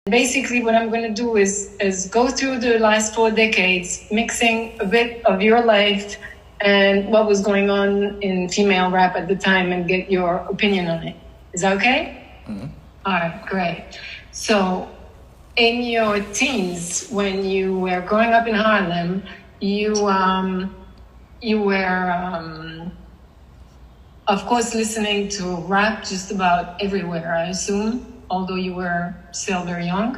Basically, what I'm going to do is go through the last 4 decades, mixing a bit of your life and what was going on in female rap at the time, and get your opinion on it. Is that okay? Mm-hmm. All right, great. So, in your teens, when you were growing up in Harlem, you were, of course, listening to rap just about everywhere, I assume, although you were still very young.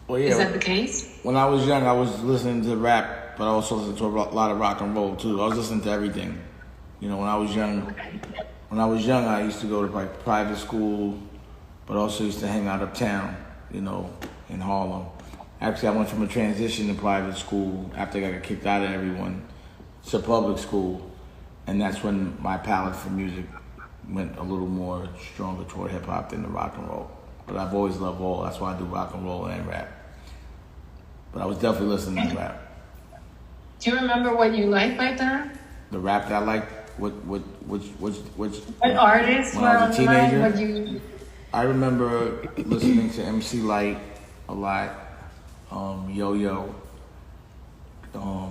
Well, yeah. Is that the case? When I was young, I was listening to rap, but I also listened to a lot of rock and roll too. I was listening to everything. You know, when I was young, I used to go to like private school, but also used to hang out uptown, you know, in Harlem. Actually, I went from a transition to private school after I got kicked out of everyone to public school, and that's when my palette for music went a little more stronger toward hip hop than the rock and roll. But I've always loved all. That's why I do rock and roll and rap. But I was definitely listening to rap. Do you remember what you liked back then? The rap that I liked, which what artists when I was a teenager? What you... I remember listening to MC Lyte a lot, Yo-Yo.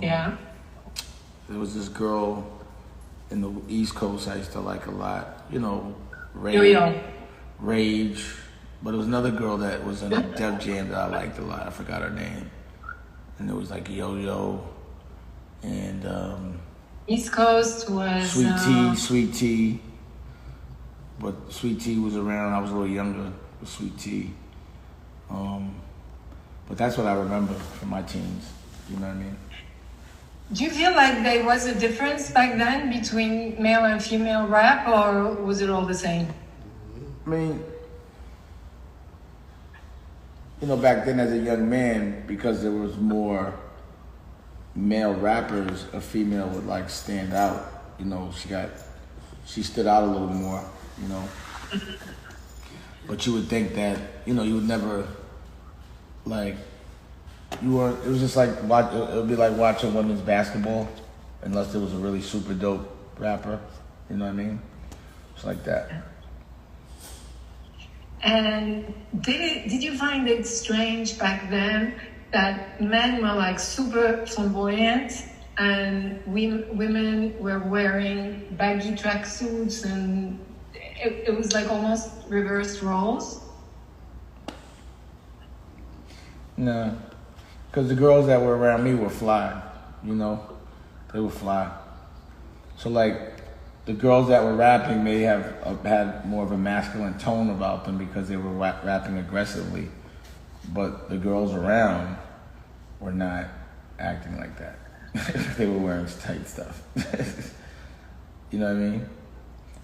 Yeah. There was this girl in the East Coast I used to like a lot, you know, Rage. But there was another girl that was in Def Jam that I liked a lot. I forgot her name. And it was like Yo-Yo and East Coast was Sweet Tea. But Sweet Tea was around. I was a little younger with Sweet Tea. But that's what I remember from my teens. You know what I mean? Do you feel like there was a difference back then between male and female rap, or was it all the same? I mean, you know, back then as a young man, because there was more male rappers, a female would like stand out. You know, she stood out a little more, you know. But you would think that, you know, you would never, like, it was just like, it would be like watching women's basketball, unless it was a really super dope rapper, you know what I mean? It's like that. And did you find it strange back then that men were like super flamboyant and women were wearing baggy tracksuits, and it was like almost reversed roles? No, because the girls that were around me were fly, you know? They were fly. So like, the girls that were rapping may have had more of a masculine tone about them because they were rapping aggressively, but the girls around were not acting like that. They were wearing tight stuff. You know what I mean?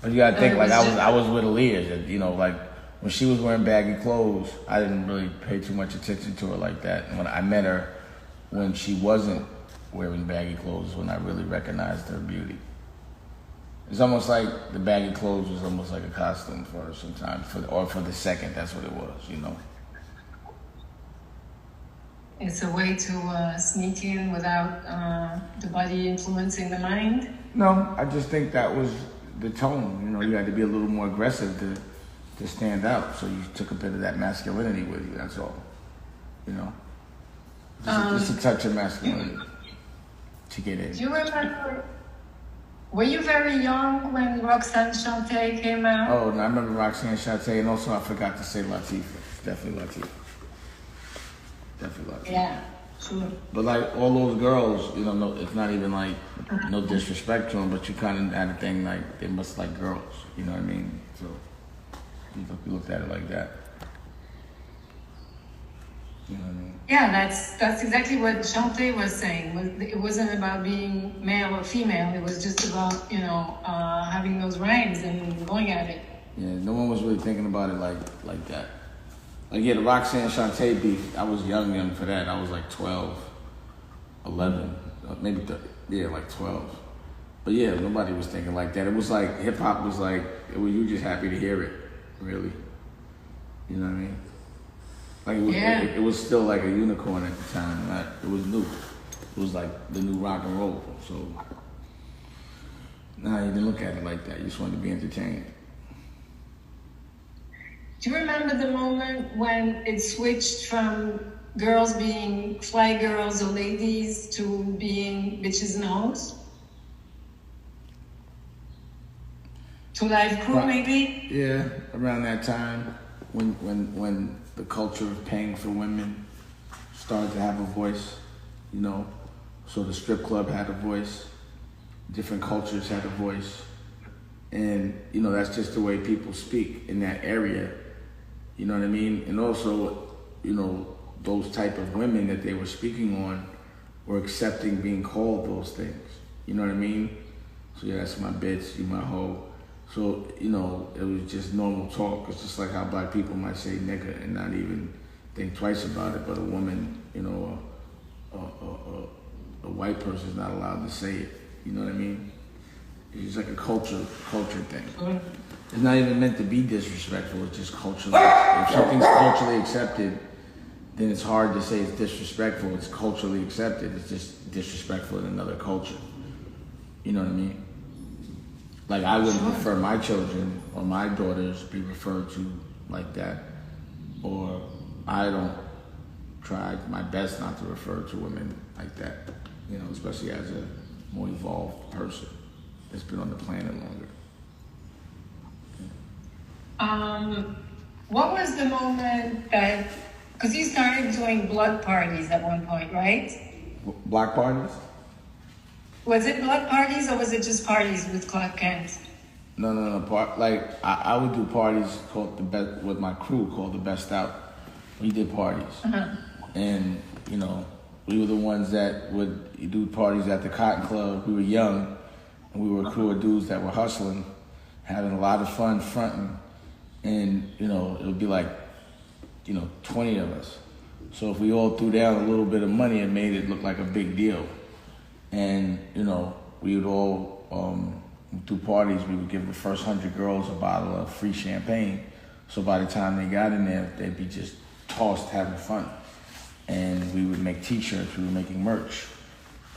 But you gotta think, like, I was with Aaliyah, you know, like, when she was wearing baggy clothes, I didn't really pay too much attention to her like that. And when I met her, when she wasn't wearing baggy clothes, when I really recognized her beauty. It's almost like the baggy clothes was almost like a costume for her sometimes, or for the second, that's what it was, you know? It's a way to sneak in without the body influencing the mind? No, I just think that was the tone. You know, you had to be a little more aggressive to stand out, so you took a bit of that masculinity with you, that's all. You know? Just a touch of masculinity to get in. Do you remember... Were you very young when Roxanne Shante came out? Oh, no, I remember Roxanne Shante, and also I forgot to say Latifah. Definitely Latifah. Yeah, sure. But like all those girls, you know, no, it's not even like no disrespect to them, but you kind of had a thing like they must like girls. You know what I mean? So you looked at it like that. You know what I mean? Yeah, that's exactly what Shante was saying. It wasn't about being male or female. It was just about, you know, having those rhymes and going at it. Yeah, no one was really thinking about it like that. Like, yeah, the Roxanne Shante beef, I was young for that. I was like 12, 11, maybe, like 12. But yeah, nobody was thinking like that. It was like, hip-hop was like, you were just happy to hear it, really. You know what I mean? Like, it was still like a unicorn at the time. It was new. It was like the new rock and roll. So, you didn't look at it like that. You just wanted to be entertained. Do you remember the moment when it switched from girls being fly girls or ladies to being bitches and hoes? To live crew, maybe? Yeah, around that time when the culture of paying for women started to have a voice, you know. So the strip club had a voice, different cultures had a voice. And, you know, that's just the way people speak in that area. You know what I mean? And also, you know, those type of women that they were speaking on were accepting being called those things. You know what I mean? So yeah, that's my bitch, you my hoe. So, you know, it was just normal talk. It's just like how black people might say nigga and not even think twice about it. But a woman, you know, a white person's not allowed to say it. You know what I mean? It's like a culture thing. It's not even meant to be disrespectful. It's just culturally. If something's culturally accepted, then it's hard to say it's disrespectful. It's culturally accepted. It's just disrespectful in another culture. You know what I mean? Like I wouldn't prefer my children or my daughters be referred to like that, or I don't try my best not to refer to women like that. You know, especially as a more evolved person that's been on the planet longer. What was the moment that, because you started doing blood parties at one point, right? Black parties? Was it blood parties or was it just parties with Clark Kent? No. I would do parties called the best with my crew called the Best Out. We did parties, and you know, we were the ones that would do parties at the Cotton Club. We were young, and we were a crew of dudes that were hustling, having a lot of fun fronting, and you know, it would be like, you know, 20 of us. So if we all threw down a little bit of money, it made it look like a big deal. And, you know, we would all, do parties, we would give the first 100 girls a bottle of free champagne. So by the time they got in there, they'd be just tossed having fun. And we would make t-shirts, we were making merch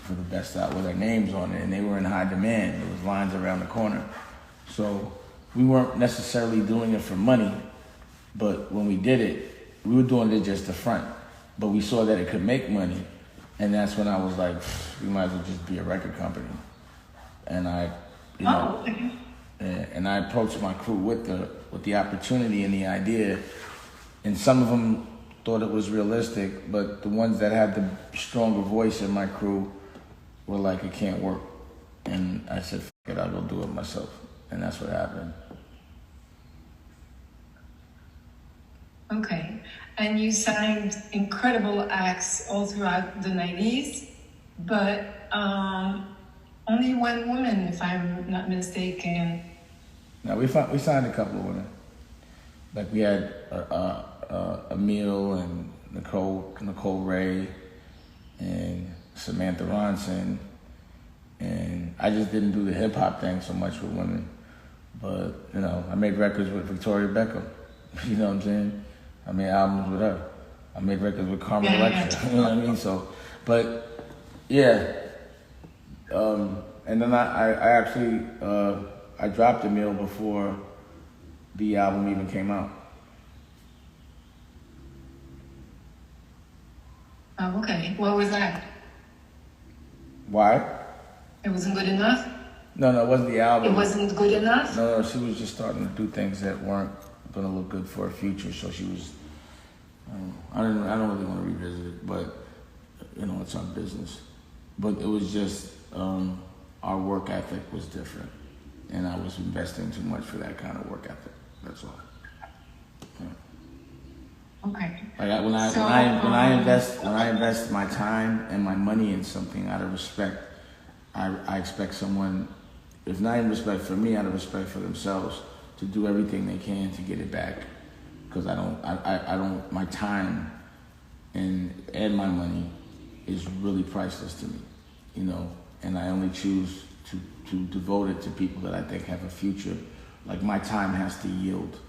for the Best Out with our names on it, and they were in high demand. There was lines around the corner. So we weren't necessarily doing it for money, but when we did it, we were doing it just to front. But we saw that it could make money. And that's when I was like, we might as well just be a record company. And I, you know, and I approached my crew with the opportunity and the idea. And some of them thought it was realistic, but the ones that had the stronger voice in my crew were like, it can't work. And I said, fuck it, I'll go do it myself. And that's what happened. Okay. And you signed incredible acts all throughout the 90s, but only one woman, if I'm not mistaken. No, we signed a couple of women. Like we had Emile and Nicole Ray and Samantha Ronson, and I just didn't do the hip hop thing so much with women. But you know, I made records with Victoria Beckham. You know what I'm saying? I made albums with her. I made records with Carmen Electra. You know what I mean? So, but yeah. And then I actually I dropped Emile before the album even came out. Oh, okay. What was that? Why? It wasn't good enough? No, it wasn't the album. It wasn't good enough? No, she was just starting to do things that weren't gonna look good for her future. So she was. I don't really want to revisit it, but you know, it's our business. But it was just our work ethic was different, and I was investing too much for that kind of work ethic. That's all. Yeah. Okay. Like when I invest my time and my money in something out of respect, I expect someone, if not in respect for me, out of respect for themselves, to do everything they can to get it back. Because I don't, my time and my money is really priceless to me, you know, and I only choose to devote it to people that I think have a future. Like my time has to yield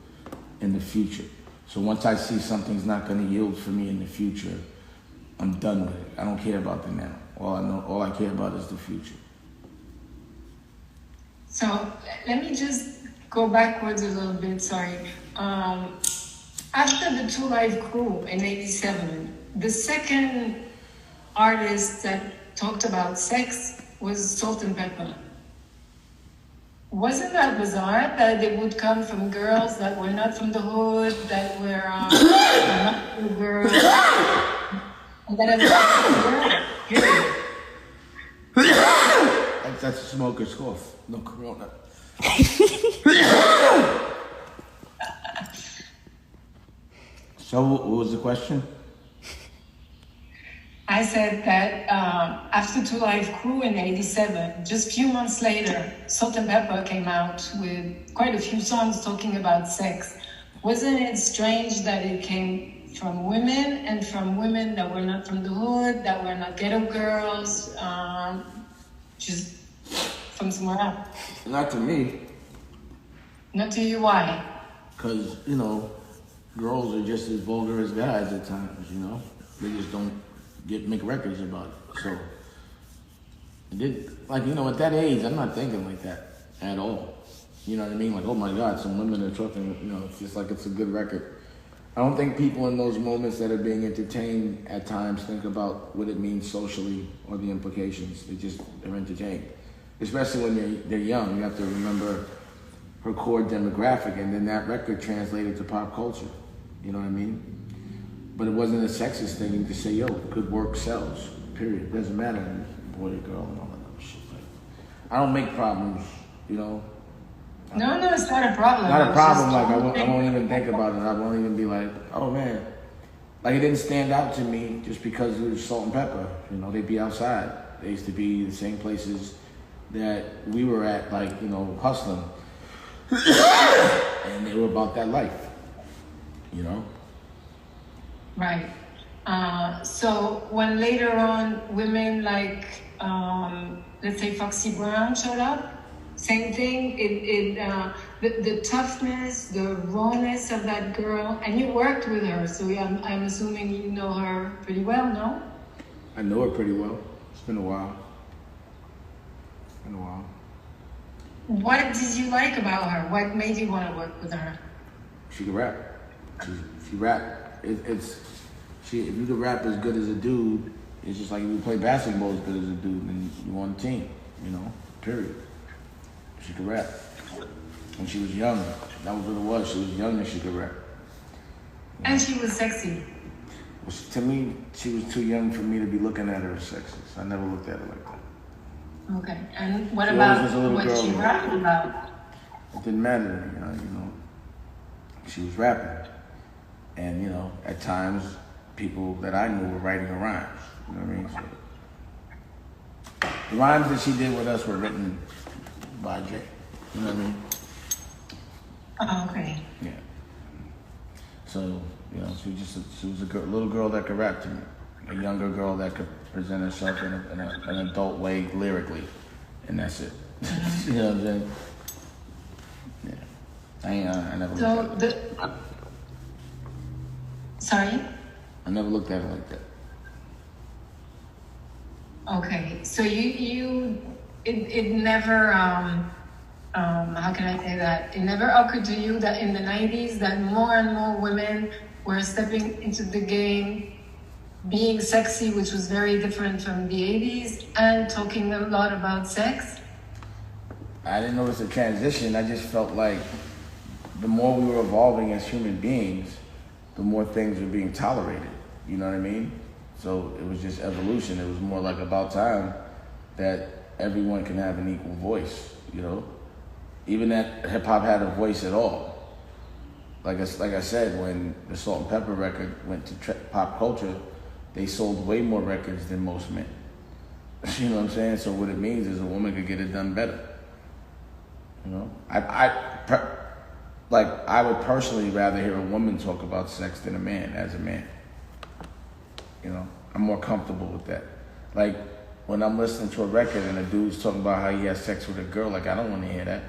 in the future. So once I see something's not going to yield for me in the future, I'm done with it. I don't care about the now. All I care about is the future. So let me just go backwards a little bit, sorry. After the Two Live Crew in '87, the second artist that talked about sex was Salt and Pepper. Wasn't that bizarre that they would come from girls that were not from the hood, that were not from the girls, and that have That's a smoker's cough. No corona. So, what was the question? I said that after Two Live Crew in '87, just a few months later, Salt and Pepper came out with quite a few songs talking about sex. Wasn't it strange that it came from women and from women that were not from the hood, that were not ghetto girls, just from somewhere else? Not to me. Not to you, why? Because, you know, girls are just as vulgar as guys at times, you know? They just don't make records about it. So, like, you know, at that age, I'm not thinking like that at all. You know what I mean? Like, oh my God, some women are talking, you know, it's just like it's a good record. I don't think people in those moments that are being entertained at times think about what it means socially or the implications. They're entertained. Especially when they're young. You have to remember her core demographic, and then that record translated to pop culture. You know what I mean? But it wasn't a sexist thing to say, yo, good work sells, period. It doesn't matter, boy or girl and all that other shit. Like, I don't make problems, you know? No, it's not a problem. Not a problem, like, I won't even think about it. I won't even be like, oh man. Like, it didn't stand out to me just because it was Salt and Pepper. You know, they'd be outside. They used to be the same places that we were at, like, you know, hustling. And they were about that life, you know? Right. So when later on women like, let's say Foxy Brown showed up, same thing. The toughness, the rawness of that girl, and you worked with her, so I'm assuming you know her pretty well, no? I know her pretty well. It's been a while. What did you like about her? What made you want to work with her? She could rap. She rap. If you could rap as good as a dude, it's just like if you play basketball as good as a dude, then you on the team, you know, period. She could rap. When she was young, that was what it was. She was young and she could rap. And she was sexy. Well, to me, she was too young for me to be looking at her as sexist. I never looked at her like that. Okay, and what about what she rapped about? It didn't matter, you know. She was rapping. And, you know, at times, people that I knew were writing her rhymes. You know what I mean? So, the rhymes that she did with us were written by Jay. You know what I mean? Oh, okay. Yeah. So, you know, she was a little girl that could rap to me. A younger girl that could present herself in an adult way lyrically. And that's it. You know what I'm saying? Yeah. I never looked at it. Sorry? I never looked at it like that. Okay, so it never, how can I say that? It never occurred to you that in the 90s that more and more women were stepping into the game, being sexy, which was very different from the 80s, and talking a lot about sex? I didn't notice a transition. I just felt like the more we were evolving as human beings, the more things were being tolerated. You know what I mean? So it was just evolution. It was more like about time that everyone can have an equal voice, you know? Even that hip-hop had a voice at all. Like I said, when the Salt and Pepper record went to pop culture, they sold way more records than most men. You know what I'm saying? So what it means is a woman could get it done better. You know? I would personally rather hear a woman talk about sex than a man as a man. You know, I'm more comfortable with that. Like, when I'm listening to a record and a dude's talking about how he has sex with a girl, like, I don't want to hear that.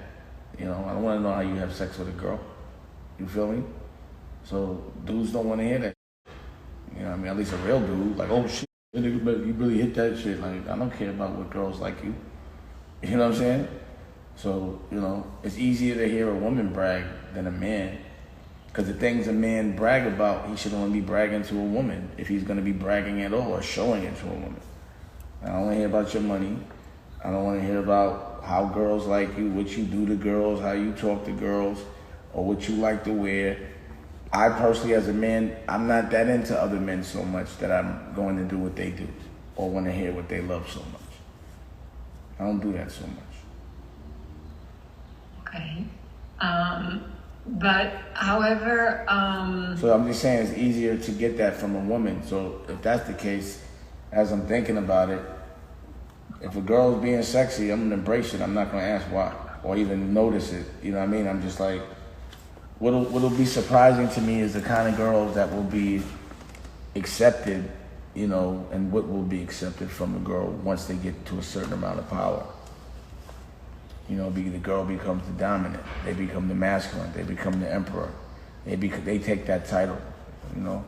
You know, I don't want to know how you have sex with a girl. You feel me? So, dudes don't want to hear that. You know what I mean? At least a real dude, like, oh shit, you really hit that shit. Like, I don't care about what girls like you. You know what I'm saying? So, you know, it's easier to hear a woman brag than a man. Because the things a man brag about, he should only be bragging to a woman, if he's going to be bragging at all or showing it to a woman. I don't want to hear about your money. I don't want to hear about how girls like you, what you do to girls, how you talk to girls, or what you like to wear. I personally, as a man, I'm not that into other men so much that I'm going to do what they do or want to hear what they love so much. I don't do that so much. Okay. But however, So I'm just saying it's easier to get that from a woman. So if that's the case, as I'm thinking about it, if a girl's being sexy, I'm gonna embrace it. I'm not gonna ask why or even notice it. You know what I mean? I'm just like, what'll be surprising to me is the kind of girls that will be accepted, you know, and what will be accepted from a girl once they get to a certain amount of power. You know, the girl becomes the dominant. They become the masculine. They become the emperor. They take that title, you know.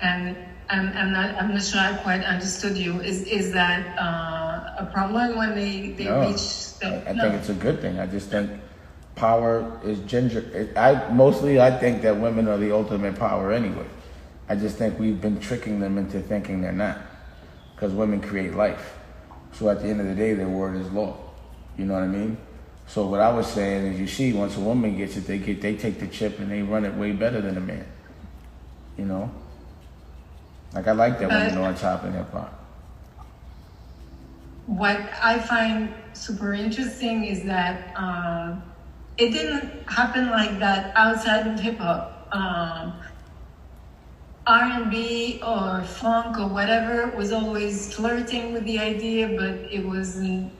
and I'm not sure I quite understood you. Is that a problem when they No, reach? I think it's a good thing. I just think power is gender. I think that women are the ultimate power anyway. I just think we've been tricking them into thinking they're not, because women create life. So at the end of the day, their word is law. You know what I mean? So what I was saying is, you see, once a woman gets it, they take the chip and they run it way better than a man. You know? Like, I like that women are on top in hip hop. What I find super interesting is that it didn't happen like that outside of hip hop. R&B or funk or whatever was always flirting with the idea, but it wasn't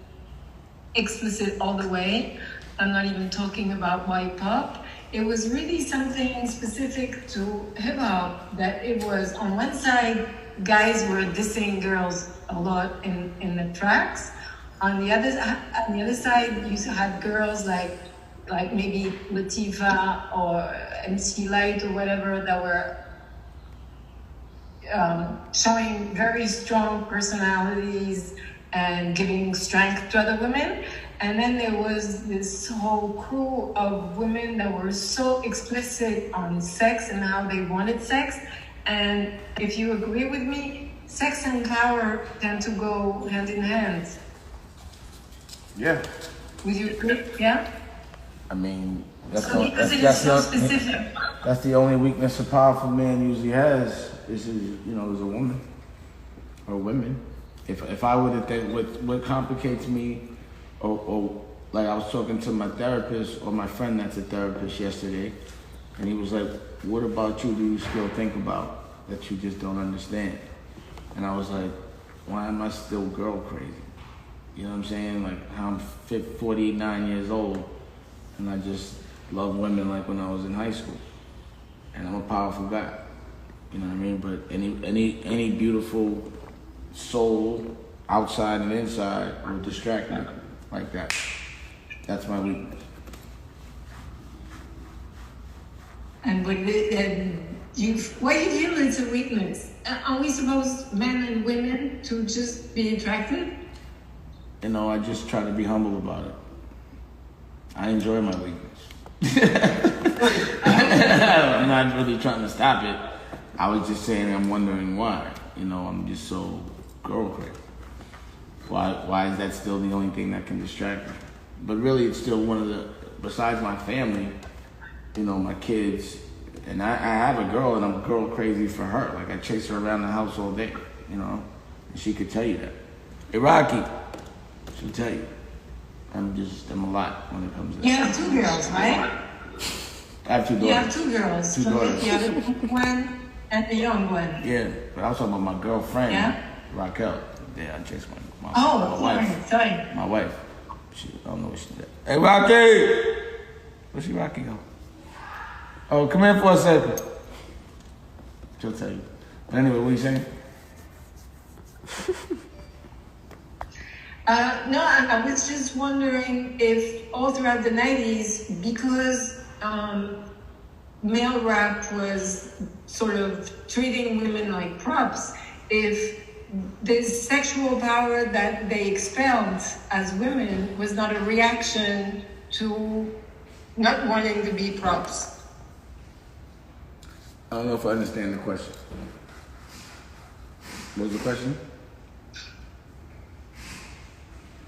explicit all the way. I'm not even talking about white pop. It was really something specific to hip hop, that it was, on one side, guys were dissing girls a lot in the tracks. On the other side, you had girls like maybe Latifah or MC Light or whatever that were showing very strong personalities and giving strength to other women. And then there was this whole crew of women that were so explicit on sex and how they wanted sex. And if you agree with me, sex and power tend to go hand in hand. Yeah. Would you agree? Yeah? I mean, That's the only weakness a powerful man usually has is a woman or women. If I were to think what complicates me, or like I was talking to my therapist or my friend that's a therapist yesterday, and he was like, "What about you do you still think about that you just don't understand?" And I was like, "Why am I still girl crazy?" You know what I'm saying? Like, how I'm 49 years old and I just love women like when I was in high school, and I'm a powerful guy. You know what I mean? But any beautiful soul, outside and inside, will distract me like that. That's my weakness. And why do you feel it's a weakness? Are we supposed, men and women, to just be attracted? You know, I just try to be humble about it. I enjoy my weakness. I'm not really trying to stop it. I was just saying I'm wondering why. You know, I'm just so girl crazy. Why is that still the only thing that can distract me? But really, it's still one of the, besides my family, you know, my kids, and I have a girl, and I'm girl crazy for her. Like, I chase her around the house all day, you know, and she could tell you that. Hey, Rocky, she'll tell you. I'm a lot when it comes to that. You have two girls, right? I have two daughters. You have two girls. Two daughters. You have the big one and the young one. Yeah, but I was talking about my girlfriend, Yeah? Raquel. Yeah, I chased my wife. Sorry. My wife. I don't know what she did. Hey, Rocky! Where's she, Rocky, go? Oh, come here for a second. She'll tell you. But anyway, what are you saying? No, I was just wondering if all throughout the 90s, because male rap was sort of treating women like props, if this sexual power that they expelled as women was not a reaction to not wanting to be props. I don't know if I understand the question. What was the question?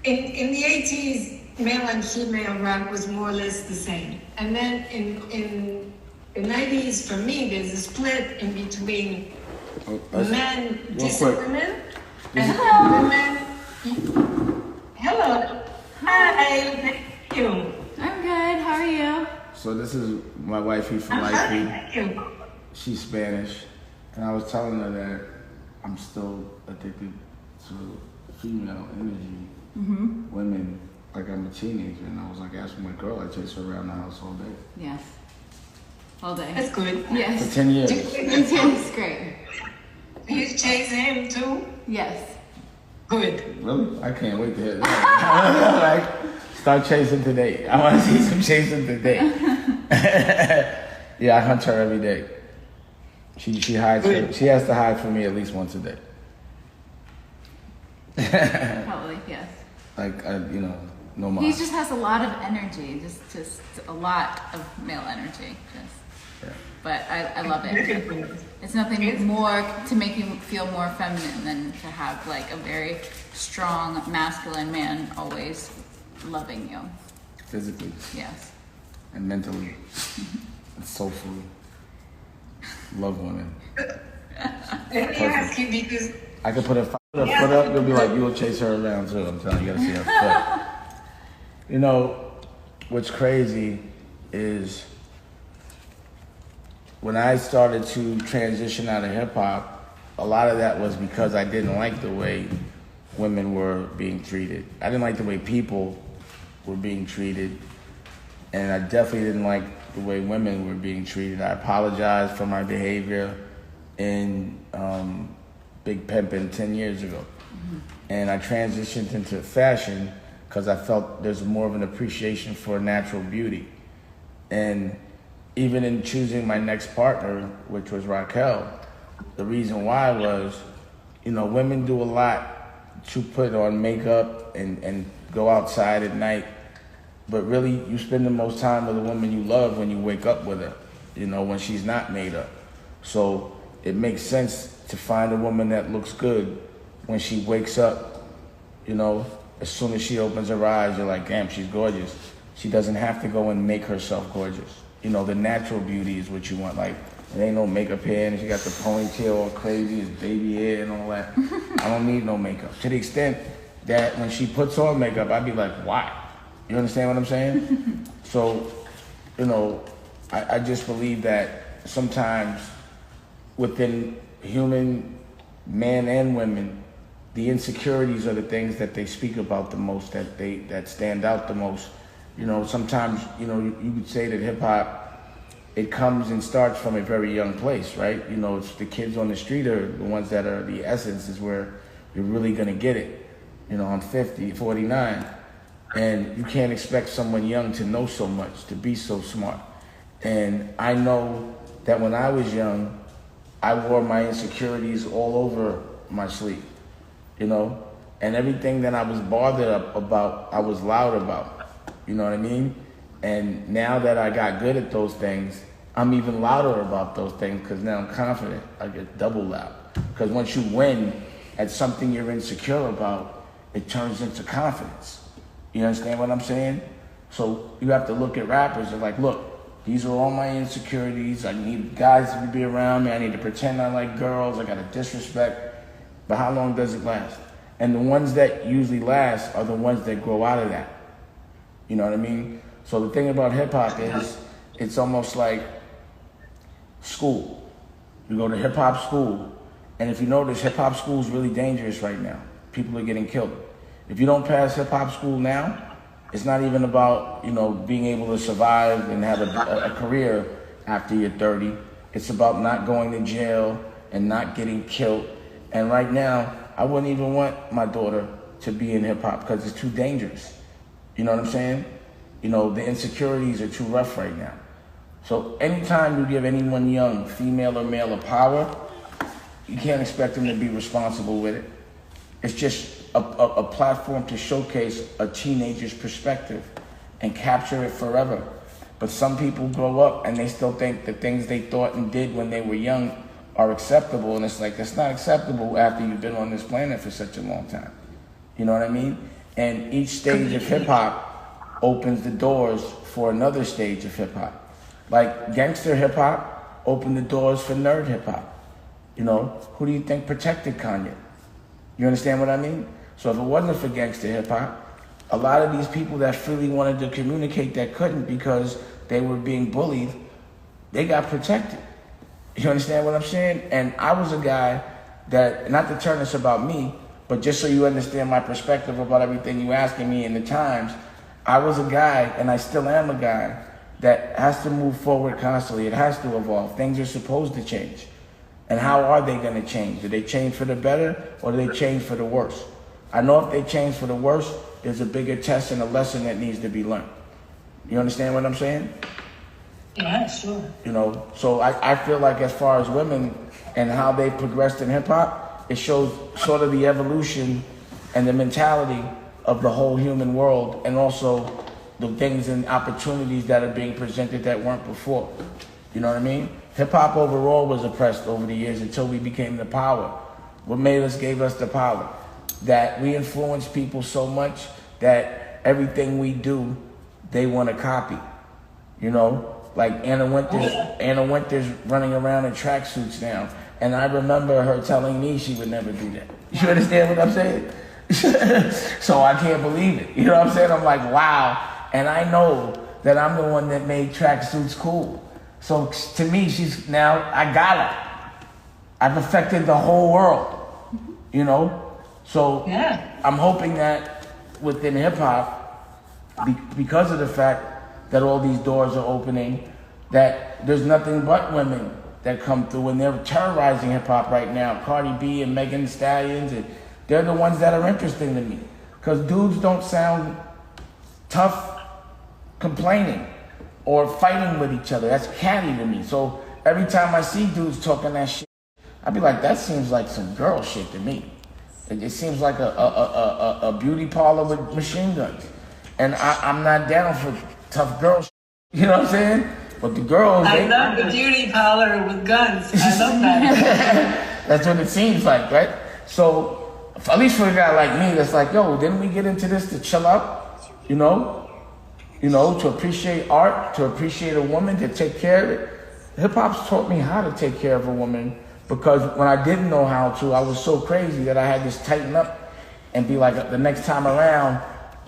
In the 80s, male and female rap was more or less the same. And then in the 90s, for me, there's a split in between men dissing women and women. Hello. Hi. Thank you. I'm good. How are you? So this is my wifey from I'm Life fine, thank you. She's Spanish, and I was telling her that I'm still addicted to female energy, women, like I'm a teenager, and I was like asking my girl, I chase her around the house all day. Yes. All day. That's good. Yes. For 10 years. It's great. You chase him too? Yes. Good. Really? I can't wait to hear that. Like, start chasing today. I want to see some chasing today. Yeah, I hunt her every day. She hides. She has to hide from me at least once a day. Probably, yes. Like, no more. He just has a lot of energy, just a lot of male energy. Yeah. But I love it. It's nothing more to make you feel more feminine than to have like a very strong masculine man always loving you. Physically. Yes. And mentally. And soulfully. Love women. Let me ask you because I could put a foot up, you'll be like, you'll chase her around too. I'm telling you, you gotta see her foot. You know, what's crazy is when I started to transition out of hip hop, a lot of that was because I didn't like the way women were being treated. I didn't like the way people were being treated. And I definitely didn't like the way women were being treated. I apologized for my behavior in Big Pimpin' 10 years ago. And I transitioned into fashion because I felt there's more of an appreciation for natural beauty. And even in choosing my next partner, which was Raquel, the reason why was, women do a lot to put on makeup and go outside at night. But really, you spend the most time with a woman you love when you wake up with her, when she's not made up. So it makes sense to find a woman that looks good when she wakes up, as soon as she opens her eyes, you're like, damn, she's gorgeous. She doesn't have to go and make herself gorgeous. The natural beauty is what you want. Like, there ain't no makeup hair, and she got the ponytail all crazy, it's baby hair and all that. I don't need no makeup. To the extent that when she puts on makeup, I'd be like, why? You understand what I'm saying? So, I just believe that sometimes within human men and women, the insecurities are the things that they speak about the most, that stand out the most. Sometimes, you could say that hip hop, it comes and starts from a very young place, right? It's the kids on the street are the ones that are the essence, is where you're really gonna get it. I'm 49. And you can't expect someone young to know so much, to be so smart. And I know that when I was young, I wore my insecurities all over my sleeve, and everything that I was bothered about, I was loud about, you know what I mean? And now that I got good at those things, I'm even louder about those things because now I'm confident. I get double loud. Because once you win at something you're insecure about, it turns into confidence. You understand what I'm saying? So you have to look at rappers and like, look, these are all my insecurities. I need guys to be around me. I need to pretend I like girls. I got to disrespect. But how long does it last? And the ones that usually last are the ones that grow out of that. You know what I mean? So the thing about hip hop is it's almost like school. You go to hip hop school, and if you notice, hip hop school is really dangerous right now. People are getting killed. If you don't pass hip hop school now, it's not even about, being able to survive and have a career after you're 30. It's about not going to jail and not getting killed. And right now, I wouldn't even want my daughter to be in hip hop because it's too dangerous. You know what I'm saying? The insecurities are too rough right now. So anytime you give anyone young, female or male, a power, you can't expect them to be responsible with it. It's just a platform to showcase a teenager's perspective and capture it forever. But some people grow up and they still think the things they thought and did when they were young are acceptable, and it's like, that's not acceptable after you've been on this planet for such a long time. You know what I mean? And each stage of hip hop opens the doors for another stage of hip hop. Like gangster hip hop opened the doors for nerd hip hop. You know, who do you think protected Kanye? You understand what I mean? So if it wasn't for gangster hip hop, a lot of these people that freely wanted to communicate that couldn't because they were being bullied, they got protected. You understand what I'm saying? And I was a guy that, not to turn this about me, but just so you understand my perspective about everything you asking me in the times, I was a guy, and I still am a guy, that has to move forward constantly. It has to evolve. Things are supposed to change. And how are they going to change? Do they change for the better, or do they change for the worse? I know if they change for the worse, there's a bigger test and a lesson that needs to be learned. You understand what I'm saying? Yeah, sure. You know, so I feel like as far as women and how they progressed in hip hop, it shows sort of the evolution and the mentality of the whole human world, and also the things and opportunities that are being presented that weren't before. You know what I mean? Hip hop overall was oppressed over the years until we became the power. What made us gave us the power. That we influence people so much that everything we do, they want to copy. You know? Like Anna Winter's running around in tracksuits now. And I remember her telling me she would never do that. You understand what I'm saying? So I can't believe it. You know what I'm saying? I'm like, wow. And I know that I'm the one that made tracksuits cool. So to me, she's now, I got her. I've affected the whole world. You know? So yeah. I'm hoping that within hip hop, because of the fact that all these doors are opening, that there's nothing but women that come through, and they're terrorizing hip hop right now. Cardi B and Megan Thee Stallions, and they're the ones that are interesting to me. Because dudes don't sound tough complaining or fighting with each other. That's catty to me. So every time I see dudes talking that shit, I be like, that seems like some girl shit to me. It seems like a beauty parlor with machine guns. And I'm not down for tough girl shit. You know what I'm saying? But the girls... I love the beauty parlor with guns. I love that. That's what it seems like, right? So, at least for a guy like me, that's like, yo, didn't we get into this to chill out? You know, to appreciate art, to appreciate a woman, to take care of it. Hip-hop's taught me how to take care of a woman, because when I didn't know how to, I was so crazy that I had to tighten up and be like, the next time around,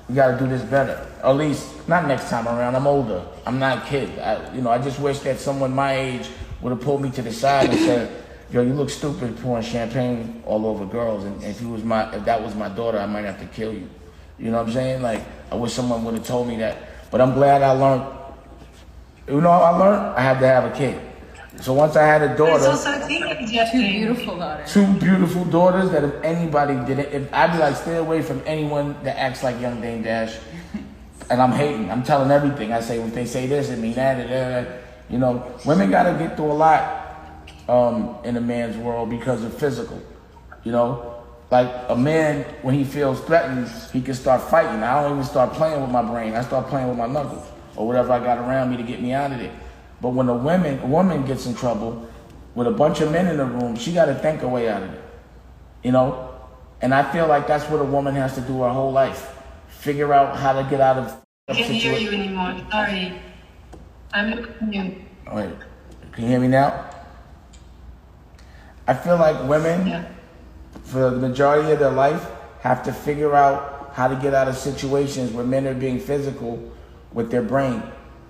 we gotta do this better. Or at least, not next time around, I'm older. I'm not a kid. I just wish that someone my age would have pulled me to the side and said, yo, you look stupid pouring champagne all over girls, and if that was my daughter, I might have to kill you. You know what I'm saying? Like, I wish someone would have told me that. But I'm glad I learned. You know how I learned? I had to have a kid. So once I had a daughter, two beautiful daughters. Two beautiful daughters that if anybody did it, I'd be like, stay away from anyone that acts like Young Dame Dash. And I'm hating. I'm telling everything. I say, when they say this, it mean that. You know, women got to get through a lot in a man's world because of physical. You know, like a man, when he feels threatened, he can start fighting. I don't even start playing with my brain. I start playing with my knuckles or whatever I got around me to get me out of there. But when a woman gets in trouble with a bunch of men in the room, she got to think her way out of it. You know? And I feel like that's what a woman has to do her whole life. Figure out how to get out of I can't hear you anymore. Sorry. I'm looking you. Wait. Can you hear me now? I feel like women, for the majority of their life, have to figure out how to get out of situations where men are being physical with their brain.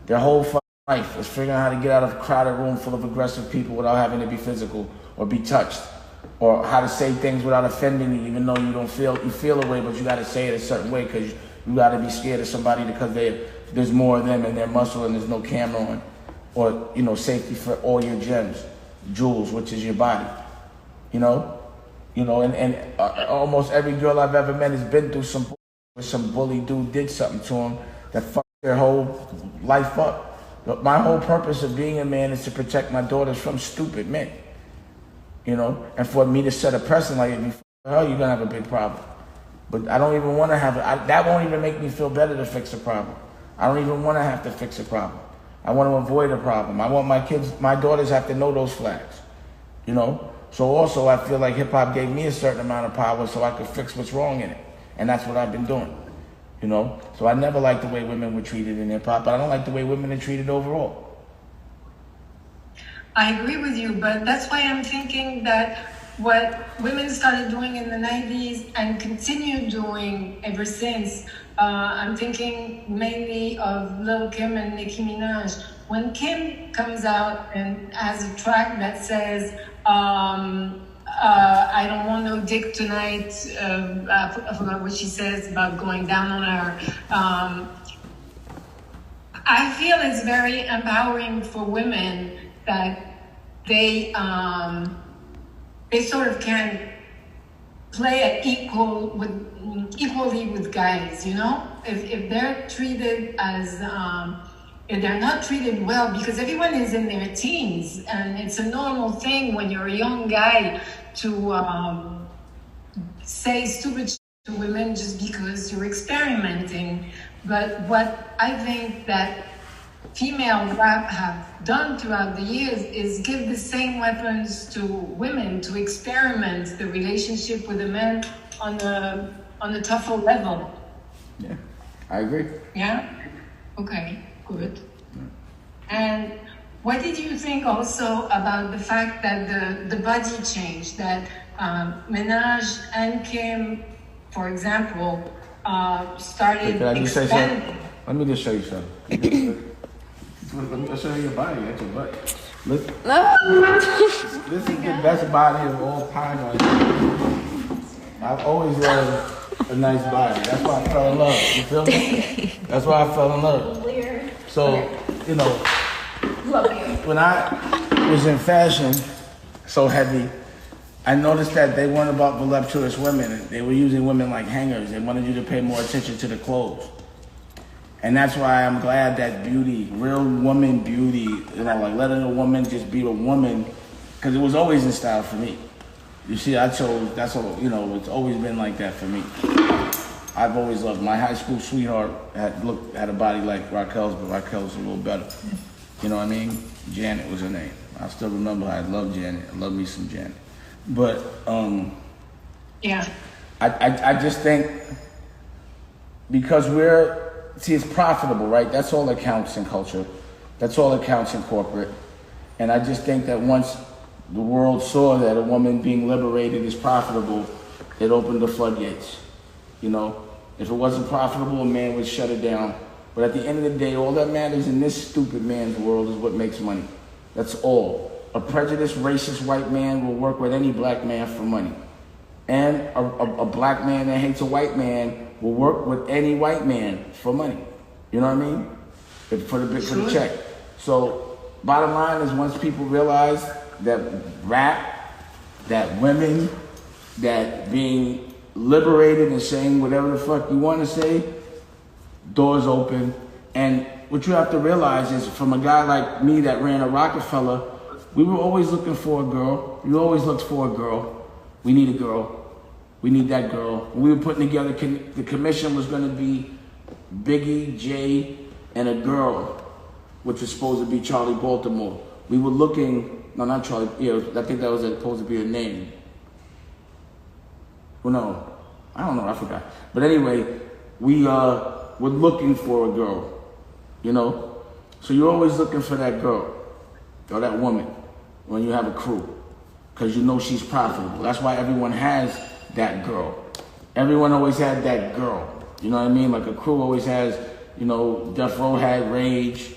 Their whole life is figuring out how to get out of a crowded room full of aggressive people without having to be physical or be touched, or how to say things without offending you, even though you feel a way, but you got to say it a certain way because you got to be scared of somebody because there's more of them and they're muscle and there's no camera on, or safety for all your gems, jewels, which is your body, and almost every girl I've ever met has been through some bully dude did something to them that fucked their whole life up. But my whole purpose of being a man is to protect my daughters from stupid men, and for me to set a precedent like, if you fuck her, you're gonna have a big problem. But I don't even want to that won't even make me feel better to fix a problem. I don't even want to have to fix a problem. I want to avoid a problem. I want my daughters have to know those flags, you know? So also I feel like hip hop gave me a certain amount of power so I could fix what's wrong in it. And that's what I've been doing, you know? So I never liked the way women were treated in hip hop, but I don't like the way women are treated overall. I agree with you, but that's why I'm thinking that what women started doing in the 90s and continue doing ever since, I'm thinking mainly of Lil Kim and Nicki Minaj. When Kim comes out and has a track that says, I don't want no dick tonight, I forgot what she says about going down on her. I feel it's very empowering for women that they sort of can play at equally with guys, you know? If they're treated as, if they're not treated well, because everyone is in their teens, and it's a normal thing when you're a young guy to say stupid shit to women just because you're experimenting. But what I think that female rap have done throughout the years is give the same weapons to women to experiment the relationship with the men on a tougher level. Yeah, I agree. Yeah? Okay, good. And what did you think also about the fact that the body change, that Minaj and Kim, for example, started expanding? Let me just show you something. Let me show you your body. That's your butt. Look. This is the best body of all time. I've always loved a nice body. That's why I fell in love. You feel me? That's why I fell in love. Weird. So, you know, when I was in fashion so heavy, I noticed that they weren't about voluptuous women. They were using women like hangers. They wanted you to pay more attention to the clothes. And that's why I'm glad that beauty, real woman beauty, you know, like letting a woman just be a woman, because it was always in style for me. You see, that's all, you know, it's always been like that for me. I've always loved, my high school sweetheart had a body like Raquel's, but Raquel's a little better. You know what I mean? Janet was her name. I still remember I loved Janet. I love me some Janet. But, yeah. I just think because see, it's profitable, right? That's all that counts in culture. That's all that counts in corporate. And I just think that once the world saw that a woman being liberated is profitable, it opened the floodgates. You know, if it wasn't profitable, a man would shut it down. But at the end of the day, all that matters in this stupid man's world is what makes money. That's all. A prejudiced, racist white man will work with any black man for money. And a black man that hates a white man will work with any white man for money. You know what I mean? For the check. So bottom line is, once people realize that rap, that women, that being liberated and saying whatever the fuck you want to say, doors open. And what you have to realize is, from a guy like me that ran a Rockefeller, we were always looking for a girl. We always looked for a girl. We need a girl. We need that girl. When we were putting together, the commission was going to be Biggie, Jay, and a girl, which was supposed to be Charlie Baltimore. We were looking, no, not Charlie, yeah, I think that was supposed to be her name. Well, no, I don't know, I forgot. But anyway, we were looking for a girl, you know? So you're always looking for that girl, or that woman, when you have a crew, because you know she's profitable. That's why everyone has that girl. Everyone always had that girl. You know what I mean? Like a crew always has, you know, Death Row had Rage,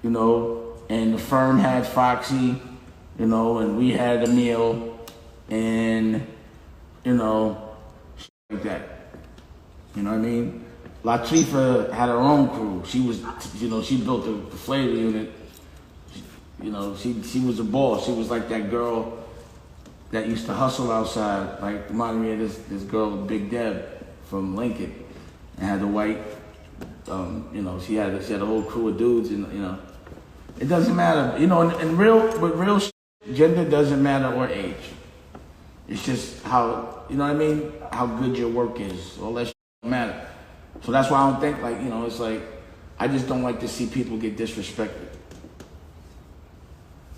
you know, and the Firm had Foxy, you know, and we had Emil, and, you know, shit like that. You know what I mean? Latifah had her own crew. She was, you know, she built the flavor unit. You know, she was a boss. She was like that girl that used to hustle outside, like reminded me of this girl, Big Deb from Lincoln, and had the white, you know, she had a whole crew of dudes, and you know, it doesn't matter, you know, and real gender doesn't matter, or age. It's just how, you know what I mean, how good your work is. All that don't matter. So that's why I don't think, like, you know, it's like, I just don't like to see people get disrespected.